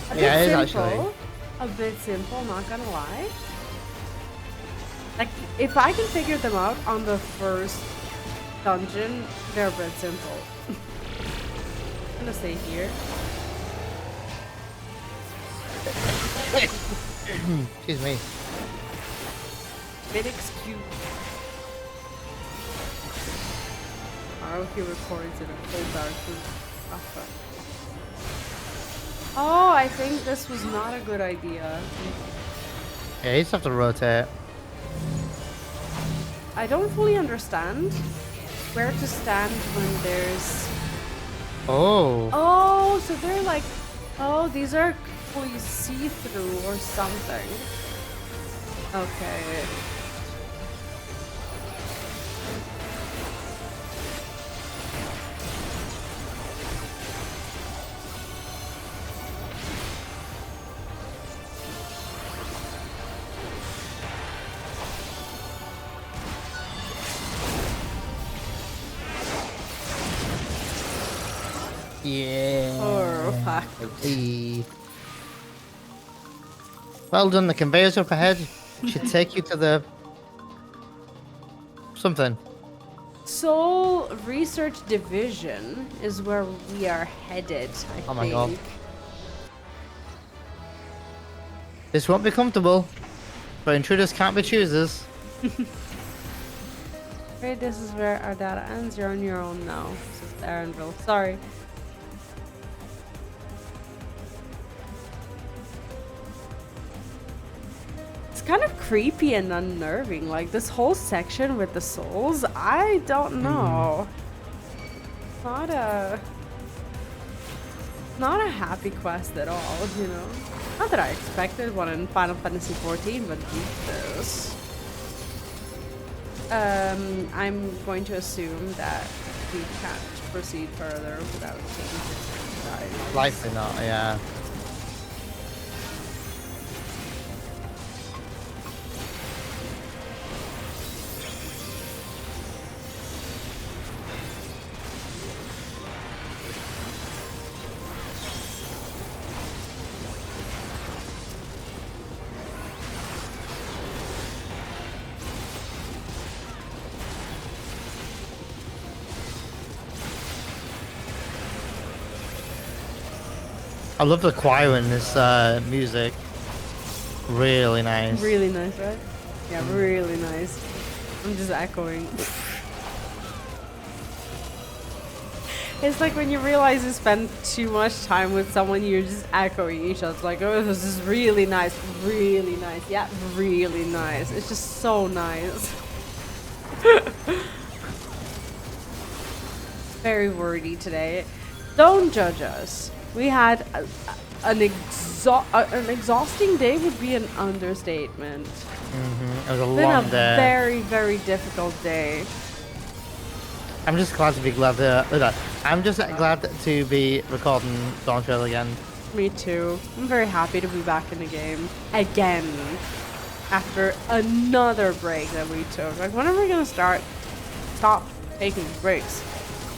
A bit simple. A bit simple, not gonna lie. Like, if I can figure them out on the first dungeon, they're a bit simple. I'm gonna stay here. Excuse me. Bit excuse. Naoki records in a full dark room. Oh, I think this was not a good idea. Yeah, you just have to rotate. I don't fully understand where to stand when there's... Oh. Oh, so they're like... Oh, these are fully see-through or something. Okay. Yeah. Oh, fuck. Well done, the conveyors up ahead should take you to the... something. Soul Research Division is where we are headed, I think. Oh my god. This won't be comfortable, but intruders can't be choosers. Okay, this is where our data ends. You're on your own now. This is Aaronville. Sorry. It's kind of creepy and unnerving. Like this whole section with the souls, I don't know. Not a happy quest at all, you know. Not that I expected one in Final Fantasy XIV, but Jesus. I'm going to assume that we can't proceed further without taking guys. Likely not, yeah. I love the choir in this music. Really nice. Really nice, right? Yeah, really nice. I'm just echoing. It's like when you realize you spend too much time with someone, you're just echoing each other. It's like, oh, this is really nice, yeah, really nice. It's just so nice. Very wordy today. Don't judge us. We had an exhausting day would be an understatement. It was a Been a long day. very, very difficult day. I'm just glad to be glad to. I'm just glad to be recording Dawntrail again. Me too. I'm very happy to be back in the game again after another break that we took. Like, when are we gonna stop taking breaks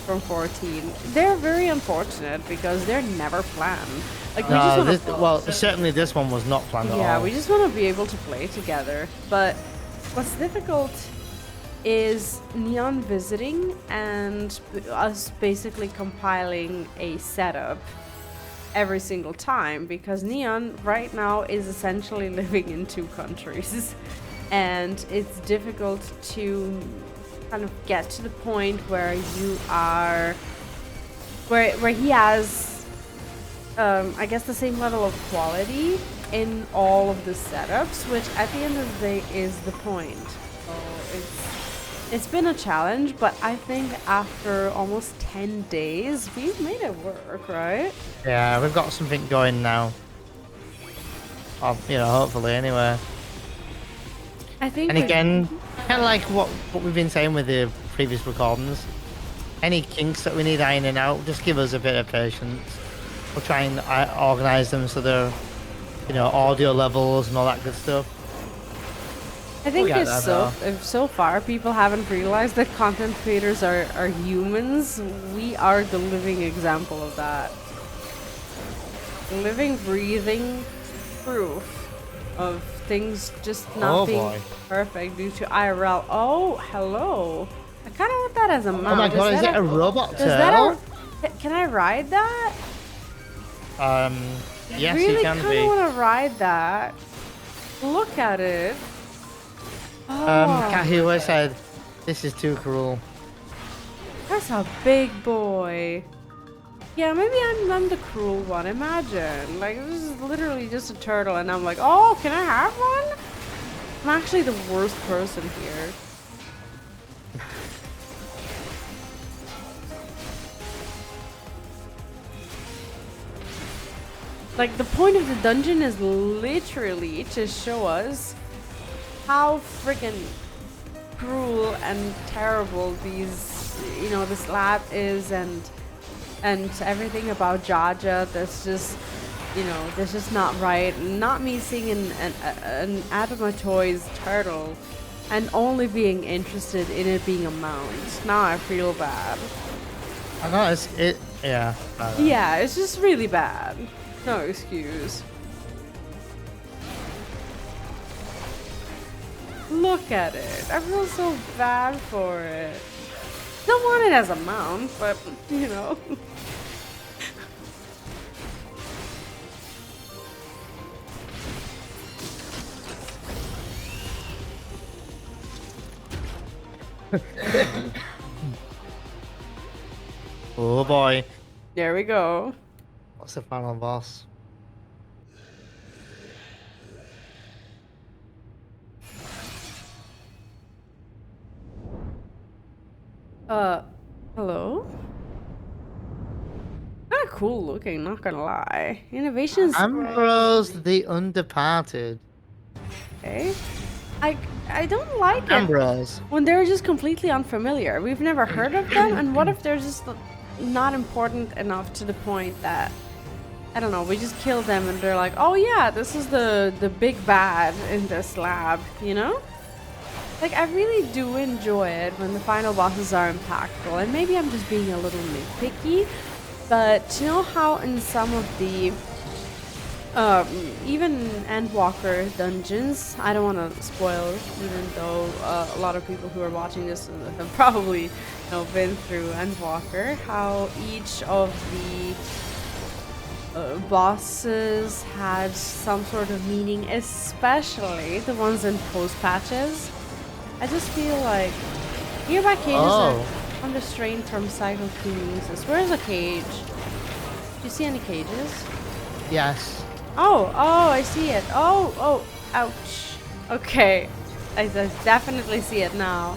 from 14? They're very unfortunate because they're never planned. Like, we just wanna certainly this one was not planned at all. Yeah, we just want to be able to play together. But what's difficult is Neon visiting and us basically compiling a setup every single time, because Neon right now is essentially living in 2 countries and it's difficult to kind of get to the point where you are where he has I guess the same level of quality in all of the setups, which at the end of the day is the point. So it's been a challenge, but I think after almost 10 days, we've made it work, right? Yeah, we've got something going now. Hopefully, anyway. I think. And again, kind of like what we've been saying with the previous recordings. Any kinks that we need ironing out, just give us a bit of patience. We'll try and organize them so they're, audio levels and all that good stuff. I think if so far people haven't realized that content creators are humans, we are the living example of that. Living, breathing proof of things just not being perfect due to IRL. Oh, hello. I kind of want that as a mount. Oh my god, is it a robot tail? Can I ride that? Yes, really you can be. I kind of want to ride that. Look at it. Kahua said, this is too cruel. That's a big boy. Yeah, maybe I'm the cruel one. Imagine. Like, this is literally just a turtle, and I'm like, oh, can I have one? I'm actually the worst person here. Like, the point of the dungeon is literally to show us how freaking cruel and terrible this lab is, and everything about Jaja that's just not right. Not me seeing an Adamatoy's turtle and only being interested in it being a mount. Now I feel bad. I know, yeah. Yeah, it's just really bad. No excuse. Look at it. I feel so bad for it. Don't want it as a mount, but Oh boy. There we go. What's the final boss? Hello? Kind of cool looking, not gonna lie. Innovations. Ambrose the Undeparted. Okay. I don't like it Ambrose. when they're just completely unfamiliar. We've never heard of them, and what if they're just not important enough to the point that, I don't know, we just kill them and they're like, oh yeah, this is the big bad in this lab, Like, I really do enjoy it when the final bosses are impactful, and maybe I'm just being a little nitpicky, but you know how in some of the even Endwalker dungeons, I don't want to spoil, even though a lot of people who are watching this have probably been through Endwalker, how each of bosses had some sort of meaning, especially the ones in post patches. I just feel like nearby cages are under strain from psychokinesis. Where's a cage? Do you see any cages? Yes. Oh, I see it. Oh, ouch. Okay, I definitely see it now.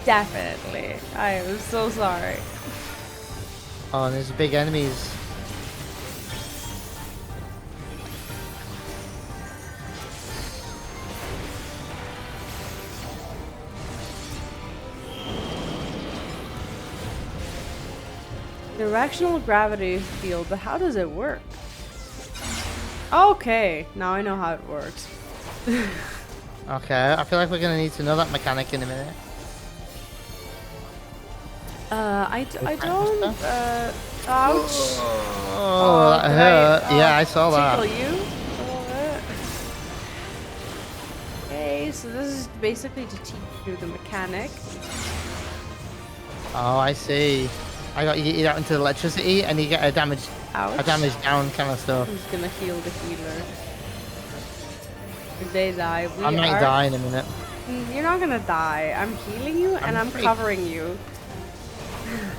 Definitely. I am so sorry. Oh, and there's big enemies. Directional gravity field, but how does it work? Okay, now I know how it works. Okay, I feel like we're gonna need to know that mechanic in a minute. I don't, ouch. Oh, that did hurt. Yeah, I saw tickle that. you a little bit? Okay, so this is basically to teach you the mechanic. Oh, I see. I got you eat out into the electricity and you get a damage Ouch. down kind of stuff. I'm just gonna heal the healer. If they die, we I might are... die in a minute. You're not gonna die. I'm healing you and I'm pretty- covering you.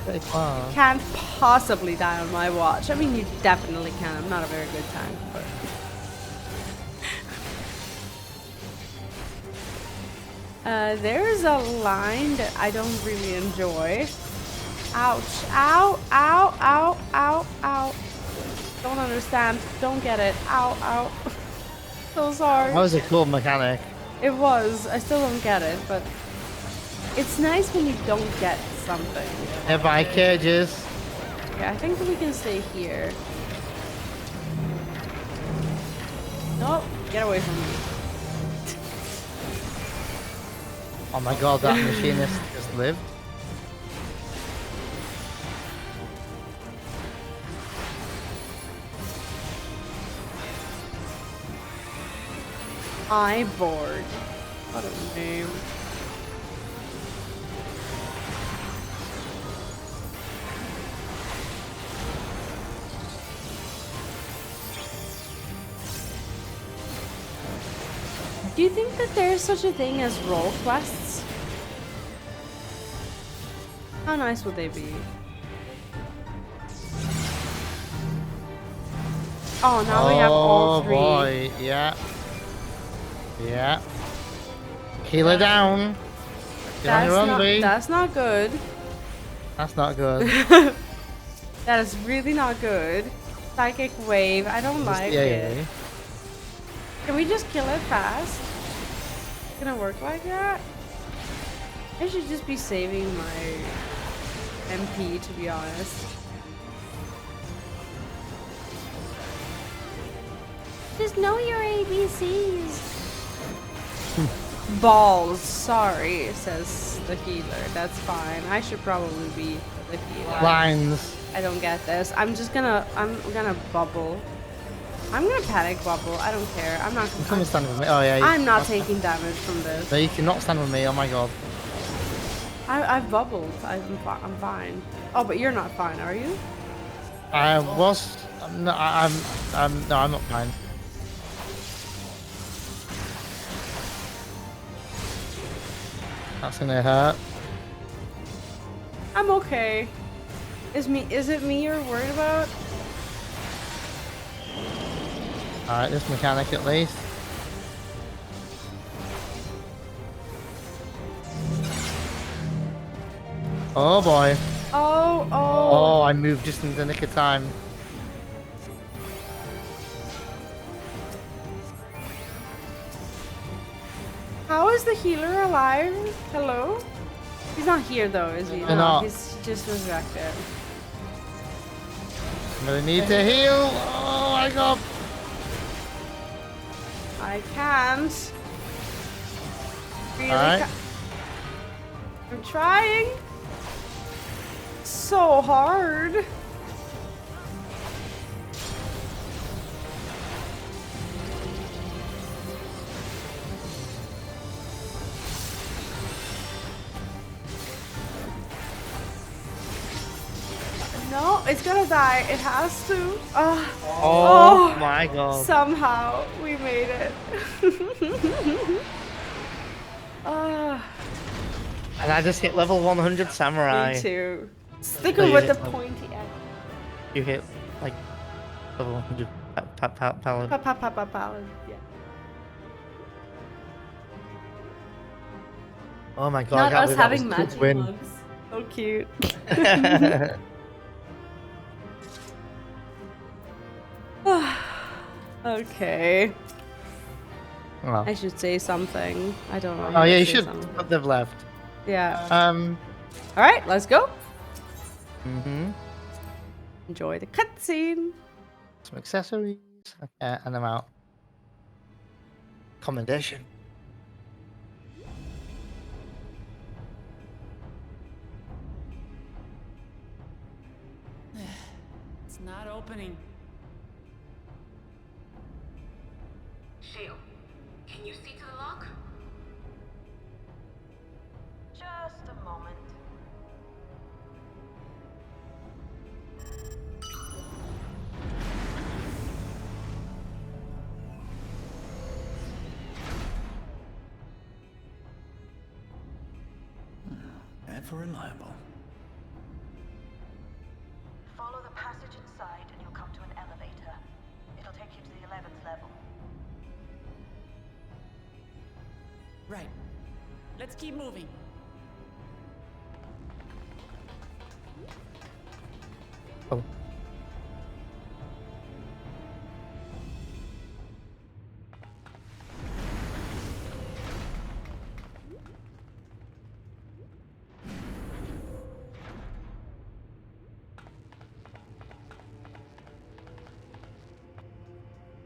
Pretty far. Can't possibly die on my watch. I mean, you definitely can. I'm not a very good tank, but... there's a line that I don't really enjoy. Ouch. Ow, ow, ow, ow, ow. Don't understand. Don't get it. Ow, ow. So sorry. That was a cool mechanic. It was. I still don't get it, but it's nice when you don't get something. Nearby cages. Okay, I think we can stay here. Nope. Get away from me. Oh my god, that machinist just lived. Board. What a name. Do you think that there is such a thing as role quests? How nice would they be? Oh, now we have all three. Oh boy, yeah. Yeah. Heal her down. Get on your own, Vee. That's not good. That's not good. That is really not good. Psychic wave. I don't like it. Can we just kill it fast? It's gonna work like that? I should just be saving my MP, to be honest. Just know your ABCs. Balls, sorry, says the healer. That's fine. I should probably be the healer. Lines. I don't get this. I'm gonna bubble. I'm gonna panic bubble. I don't care. I'm not Come and stand with me. Oh yeah. I'm not taking damage from this. No, you cannot stand with me. Oh my god. I've bubbled. I'm fine. Oh, but you're not fine, are you? I was. No, I'm not fine. That's gonna hurt. I'm okay. Is it me you're worried about? Alright, this mechanic at least. Oh boy. Oh. Oh, I moved just in the nick of time. How is the healer alive? Hello? He's not here though, is he? No, not. He's just resurrected. I'm gonna need to heal. Oh my god. I can't. Really Alright. I'm trying. So hard. No. it's gonna die. It has to. Oh my god. Somehow we made it. And I just hit level 100 samurai. Me too. Stick So you with the hit them. pointy end. You hit like level 100 paladin. Paladin. Yeah. Oh my god, Not I can't us believe that having was a good magic win. mugs. So cute. Okay. Oh. I should say something. I don't know. Oh how to yeah, you say should something. put them left. Yeah. Um. All right, let's go. Mhm. Enjoy the cutscene. Some accessories. Okay, and I'm out. Commendation. It's not opening. Shale, can you see to the lock? Just a moment. Ever reliable. Follow the passage inside and you'll come to an elevator. It'll take you to the 11th level. Right. Let's keep moving. Oh.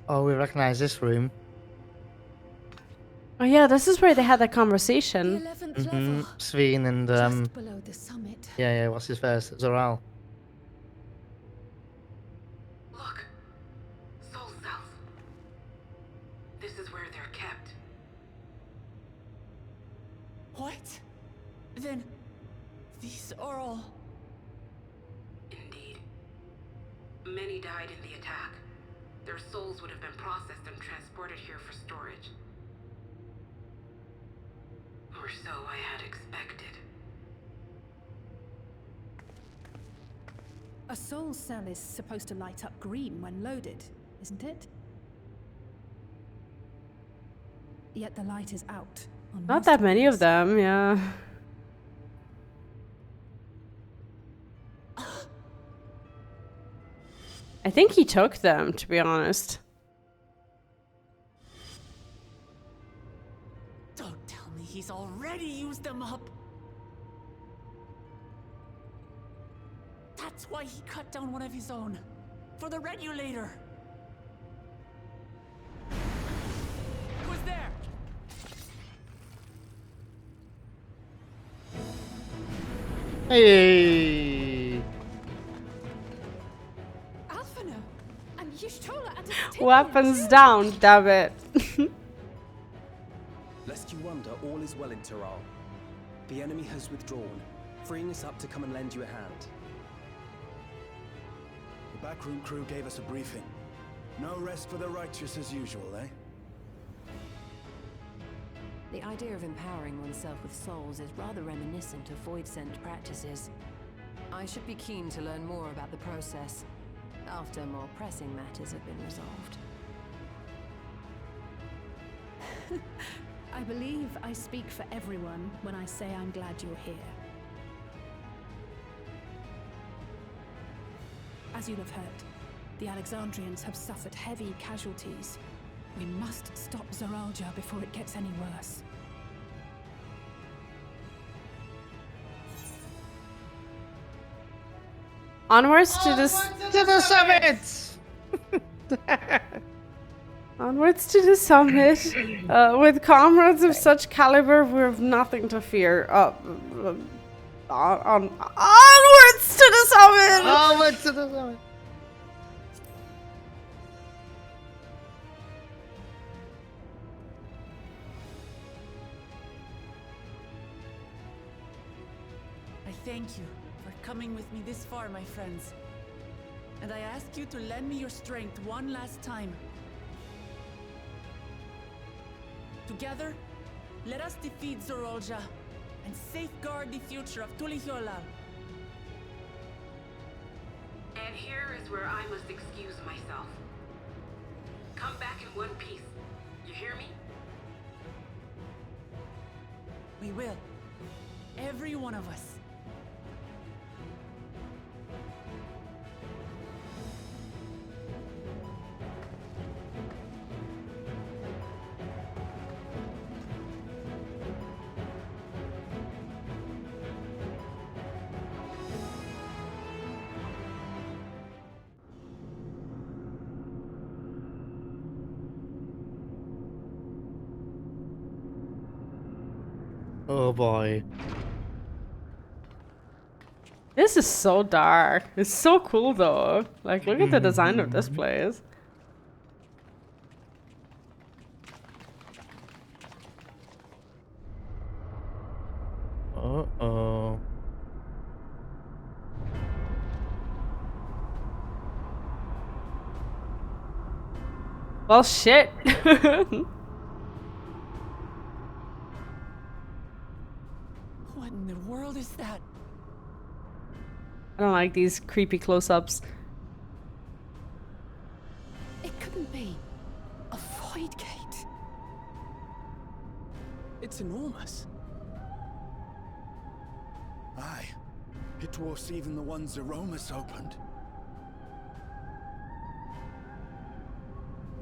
Oh, we recognize this room. Oh yeah, this is where they had that The conversation. 11th Mm-hmm. level. Sveen and Just below the summit. yeah, what's his first? Zoral. Look. Soul cells. This is where they're kept. What? Then these are all. Indeed. Many died in the attack. Their souls would have been processed and transported here for storage. Or so I had expected. A soul cell is supposed to light up green when loaded, isn't it? Yet the light is out. On Not most that many of these. them, yeah. I think he took them, to be honest. Don't tell me he's already used them up. That's why he cut down one of his own. For the regulator. Who's there? Hey! Alphina and Y'shtola and Asterion Weapons too. down, damn it. Lest you wonder, all is well in Terral. The enemy has withdrawn, freeing us up to come and lend you a hand. The backroom crew gave us a briefing. No rest for the righteous as usual, eh? The idea of empowering oneself with souls is rather reminiscent of void-sent practices. I should be keen to learn more about the process, after more pressing matters have been resolved. I believe I speak for everyone when I say I'm glad you're here. As you'll have heard, the Alexandrians have suffered heavy casualties. We must stop Zoraljah before it gets any worse. Onwards to the To the summit! onwards to the summit. With comrades of such caliber, we have nothing to fear. Onwards to the summit. Onwards to the summit! I thank you for coming with me this far, my friends. And I ask you to lend me your strength one last time. Together, let us defeat Zoraljah and safeguard the future of Tulihyolal. And here is where I must excuse myself. Come back in one piece. You hear me? We will. Every one of us. Oh boy. This is so dark. It's so cool though. Like, look at the design of this place. Uh-oh. Well, shit. What in the world is that? I don't like these creepy close-ups. It couldn't be. A void gate. It's enormous. Aye. It dwarfs even the ones Aromas opened.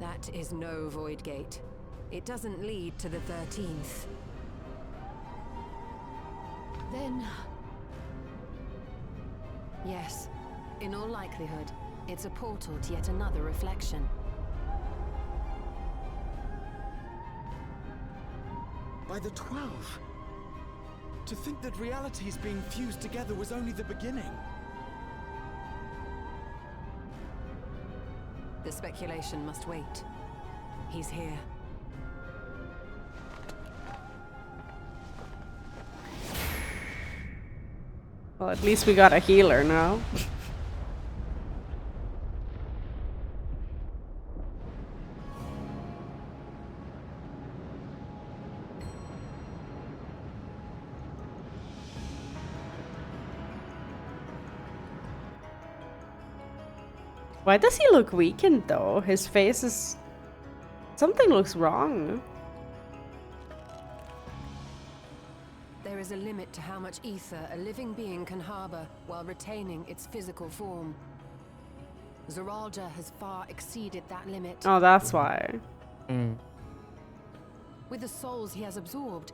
That is no void gate. It doesn't lead to the 13th. Then Yes, in all likelihood, it's a portal to yet another reflection. By the 12. To think that realities being fused together was only the beginning. The speculation must wait. He's here. Well, at least we got a healer now. Why does he look weakened though? His face is... Something looks wrong. There is a limit to how much ether a living being can harbor while retaining its physical form. Zoraljah has far exceeded that limit. Oh, that's why. With the souls he has absorbed,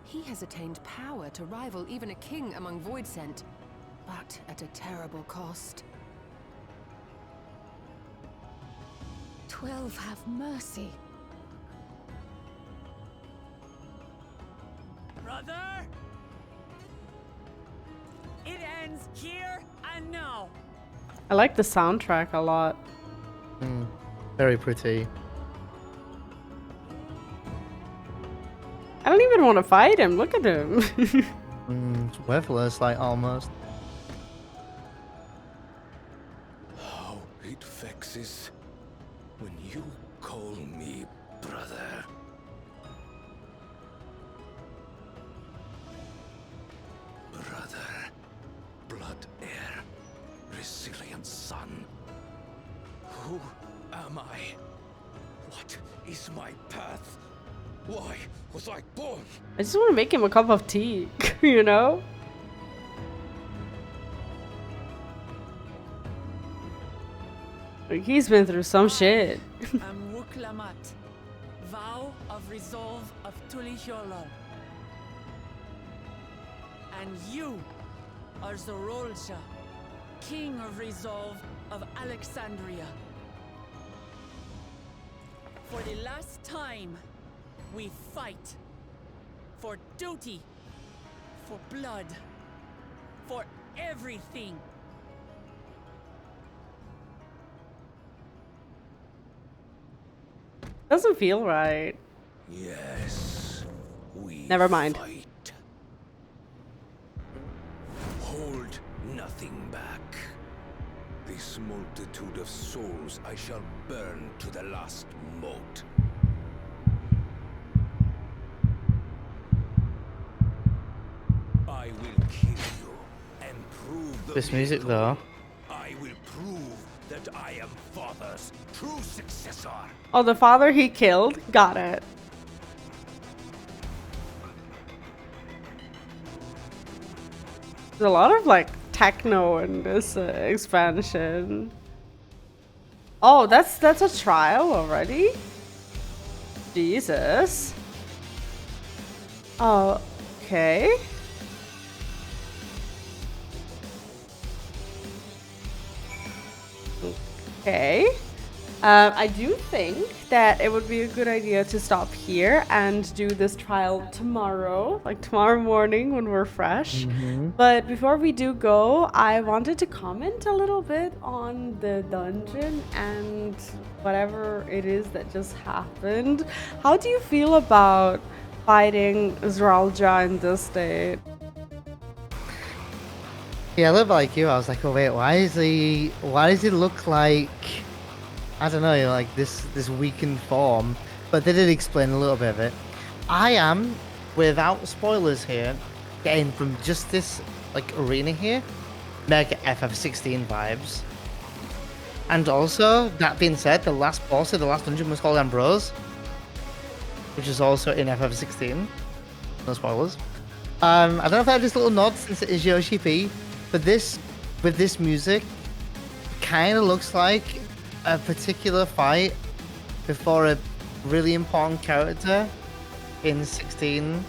he has attained power to rival even a king among Voidsent, but at a terrible cost. 12 have mercy. Brother! It ends here and now. I like the soundtrack a lot. Very pretty. I don't even want to fight him. Look at him. It's worthless, like, almost. How it vexes when you call me brother. Brother, blood heir, resilient son. Who am I? What is my path? Why was I born? I just want to make him a cup of tea, you know? Like, he's been through some shit. I'm Wuklamat, vow of resolve of Tulihyolal. And you are Zoraljah, king of resolve of Alexandria. For the last time, we fight. For duty. For blood. For everything. Doesn't feel right. Yes, we Never mind. fight. Hold nothing back. The this multitude of souls I shall burn to the last mote. I will kill you and prove the This music though. I will prove that I am Father's true successor. Oh, the father he killed? Got it. There's a lot of like techno in this expansion. Oh, that's a trial already? Jesus. Oh, okay. Okay. I do think that it would be a good idea to stop here and do this trial tomorrow, like tomorrow morning when we're fresh. But before we do go, I wanted to comment a little bit on the dungeon and whatever it is that just happened. How do you feel about fighting Zeralja in this state? Yeah, a little bit like you. I was like, oh wait, why does he look like, I don't know, like this weakened form? But they did explain a little bit of it. I am, without spoilers here, getting from just this like arena here, mega FF16 vibes. And also, that being said, the last boss of the last dungeon was called Ambrose, which is also in FF16. No spoilers. I don't know if I have this little nod since it is Yoshi P, but this, with this music, kind of looks like a particular fight before a really important character in 16.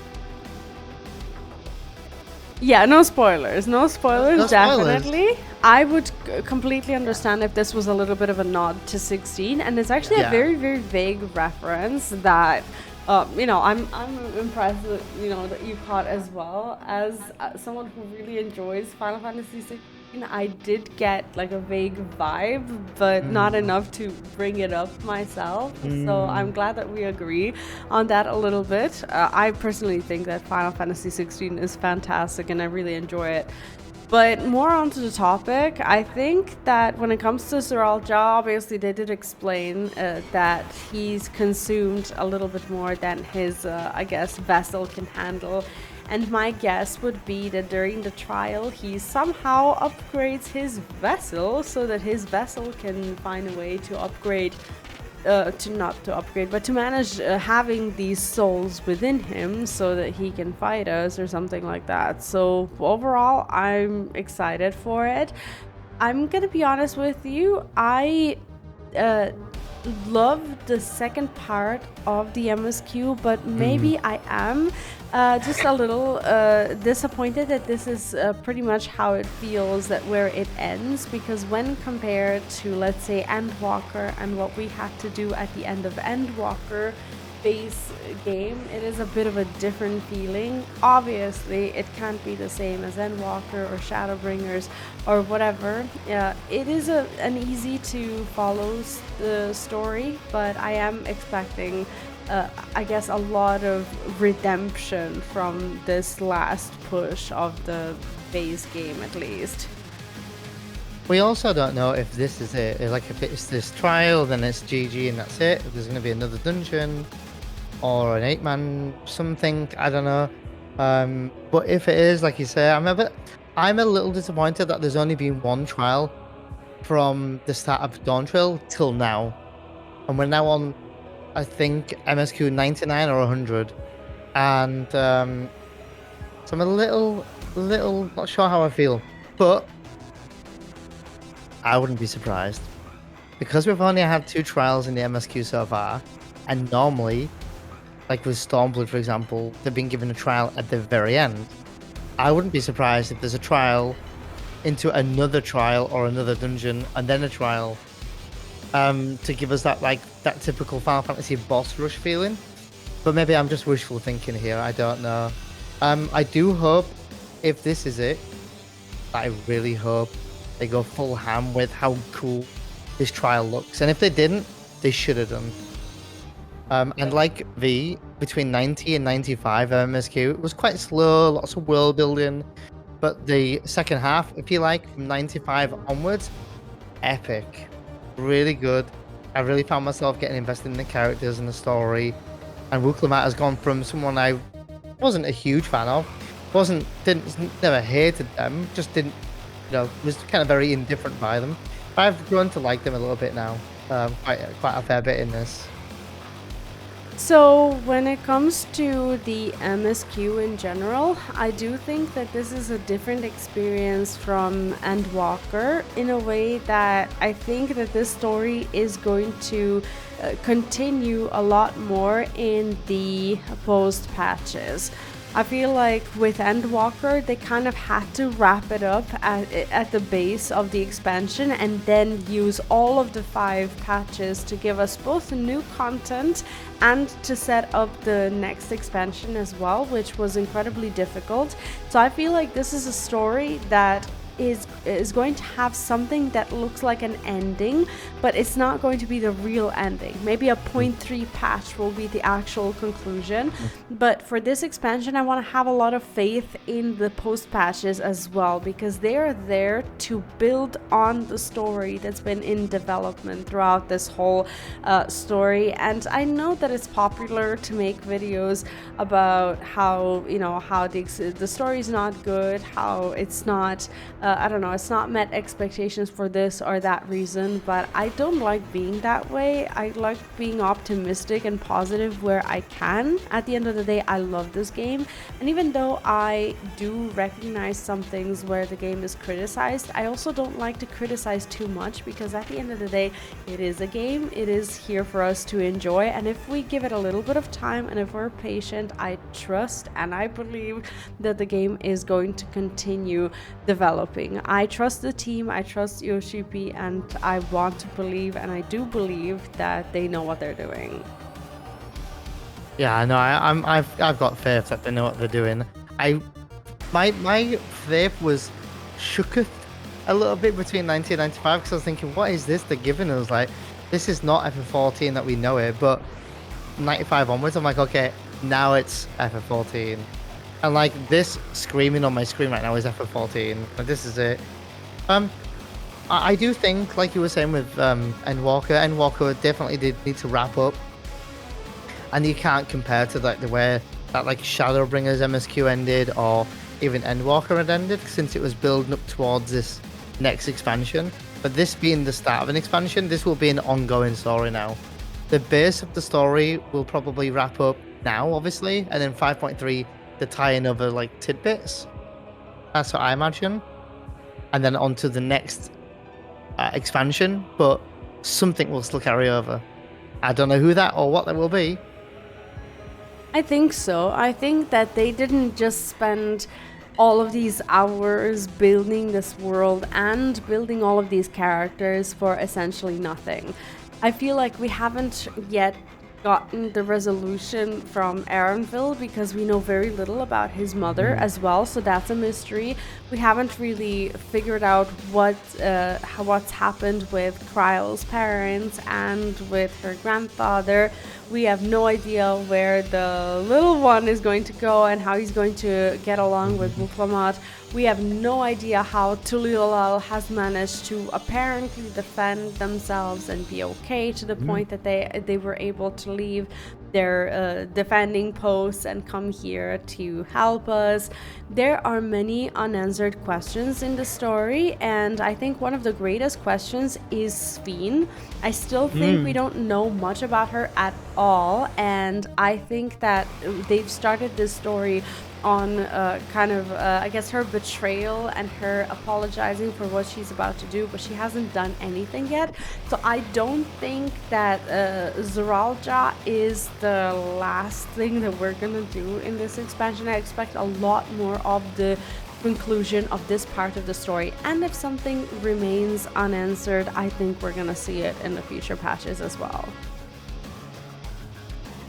Yeah, no spoilers. No spoilers, No spoilers. definitely. I would completely understand if this was a little bit of a nod to 16, and it's actually a Yeah. very, very vague reference that, you know, I'm impressed that, you know, that you caught as well. As someone who really enjoys Final Fantasy 16, I did get like a vague vibe, but not enough to bring it up myself. So I'm glad that we agree on that a little bit. I personally think that Final Fantasy 16 is fantastic and I really enjoy it. But more onto the topic, I think that when it comes to Zeralja, obviously they did explain that he's consumed a little bit more than his, I guess, vessel can handle. And my guess would be that during the trial, he somehow upgrades his vessel so that his vessel can find a way to upgrade, to manage having these souls within him so that he can fight us or something like that. So overall, I'm excited for it. I'm gonna be honest with you, I love the second part of the MSQ, but maybe I am just a little disappointed that this is pretty much how it feels, that where it ends, because when compared to, let's say, Endwalker and what we had to do at the end of Endwalker base game, it is a bit of a different feeling. Obviously it can't be the same as Endwalker or Shadowbringers or whatever. It is an easy to follow story, but I am expecting I guess a lot of redemption from this last push of the base game, at least. We also don't know if this is it. Like, if it's this trial, then it's GG and that's it. If there's going to be another dungeon or an 8-man something, I don't know. But if it is, like you say, I'm a little disappointed that there's only been one trial from the start of Dawntrail till now, and we're now on, I think, MSQ 99 or 100, and so I'm a little not sure how I feel, but I wouldn't be surprised, because we've only had 2 trials in the MSQ so far, and normally, like with Stormblood, for example, they've been given a trial at the very end. I wouldn't be surprised if there's a trial into another trial or another dungeon and then a trial, to give us that, like, that typical Final Fantasy boss rush feeling. But maybe I'm just wishful thinking here, I don't know. I do hope, if this is it, I really hope they go full ham with how cool this trial looks. And if they didn't, they should have done. And like V, between 90 and 95 MSQ, it was quite slow, lots of world building. But the second half, if you like, from 95 onwards, epic, really good. I really found myself getting invested in the characters and the story. And Wuklamata has gone from someone I wasn't a huge fan of, never hated them, just didn't, was kind of very indifferent by them. But I've grown to like them a little bit now, quite a fair bit in this. So when it comes to the MSQ in general, I do think that this is a different experience from Endwalker in a way that I think that this story is going to continue a lot more in the post patches. I feel like with Endwalker, they kind of had to wrap it up at the base of the expansion and then use all of the 5 patches to give us both new content and to set up the next expansion as well, which was incredibly difficult. So I feel like this is a story that is going to have something that looks like an ending, but it's not going to be the real ending. Maybe a 0.3 patch will be the actual conclusion, but for this expansion I want to have a lot of faith in the post patches as well, because they are there to build on the story that's been in development throughout this whole story. And I know that it's popular to make videos about how the story is not good, how it's not it's not met expectations for this or that reason, but I don't like being that way. I like being optimistic and positive where I can. At the end of the day, I love this game, and even though I do recognize some things where the game is criticized, I also don't like to criticize too much, because at the end of the day, it is a game. It is here for us to enjoy, and if we give it a little bit of time and if we're patient, I trust and I believe that the game is going to continue developing. I trust the team, I trust Yoshi, and I want to believe, and I do believe, that they know what they're doing. Yeah, I know. I've got faith that they know what they're doing. My faith was shooketh a little bit between 90 and 95, because I was thinking, what is this they're giving us? Like, this is not FF14 that we know it, but 95 onwards, I'm like, okay, now it's FF14. And like this screaming on my screen right now is FF14. Like, this is it. I do think, like you were saying with Endwalker definitely did need to wrap up. And you can't compare to like the way that like Shadowbringers MSQ ended, or even Endwalker had ended, since it was building up towards this next expansion. But this being the start of an expansion, this will be an ongoing story now. The base of the story will probably wrap up now, obviously, and then 5.3 to tie in other like tidbits. That's what I imagine, and then on to the next expansion. But something will still carry over. I don't know who that or what that will be. I think so. I think that they didn't just spend all of these hours building this world and building all of these characters for essentially nothing. I feel like we haven't yet gotten the resolution from Aaronville, because we know very little about his mother as well, so that's a mystery. We haven't really figured out what's happened with Kryle's parents and with her grandfather. We have no idea where the little one is going to go and how he's going to get along with Wuklamata. We have no idea how Tulilal has managed to apparently defend themselves and be okay to the point that they were able to leave their defending posts and come here to help us. There are many unanswered questions in the story, and I think one of the greatest questions is Sveen. I still think we don't know much about her at all, and I think that they've started this story on I guess her betrayal and her apologizing for what she's about to do, but she hasn't done anything yet. So I don't think that Zoraljah is the last thing that we're gonna do in this expansion. I expect a lot more of the conclusion of this part of the story, and if something remains unanswered, I think we're gonna see it in the future patches as well.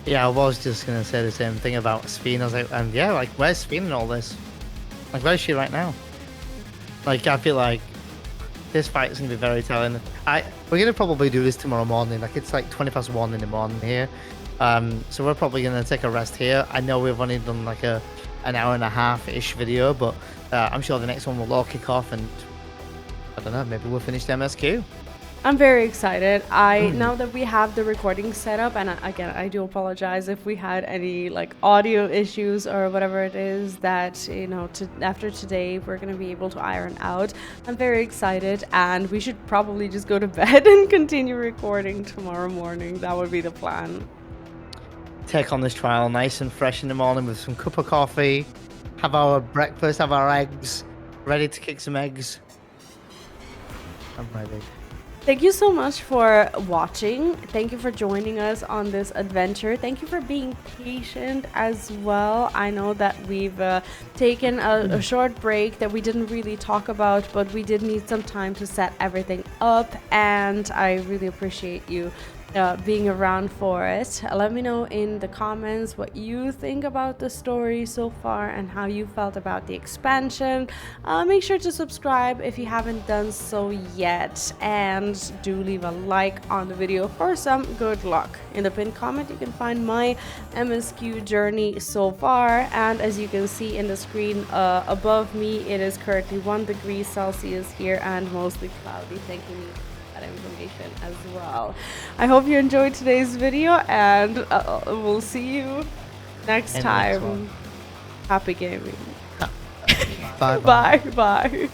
Yeah, I was just gonna say the same thing about Sveen. I was like, like, where's Sveen in all this? Like, where's she right now? Like, I feel like this fight is gonna be very telling. We're gonna probably do this tomorrow morning. Like, it's like 1:20 in the morning here. So we're probably gonna take a rest here. I know we've only done like an hour and a half-ish video, but I'm sure the next one will all kick off, and I don't know, maybe we'll finish the MSQ. I'm very excited. Now that we have the recording set up, and again, I do apologize if we had any like audio issues or whatever it is that, you know, after today we're going to be able to iron out. I'm very excited, and we should probably just go to bed and continue recording tomorrow morning. That would be the plan. Take on this trial nice and fresh in the morning with some cup of coffee, have our breakfast, have our eggs, ready to kick some eggs. I'm ready. Thank you so much for watching. Thank you for joining us on this adventure. Thank you for being patient as well. I know that we've taken a short break that we didn't really talk about, but we did need some time to set everything up, and I really appreciate you being around for it. Let me know in the comments what you think about the story so far and how you felt about the expansion. Make sure to subscribe if you haven't done so yet, and do leave a like on the video for some good luck. In the pinned comment you can find my MSQ journey so far, and as you can see in the screen above me, it is currently 1 degree Celsius here and mostly cloudy. Thank you for that information as well. I hope you enjoyed today's video, and we'll see you next time. Happy gaming. Bye. Bye. Bye.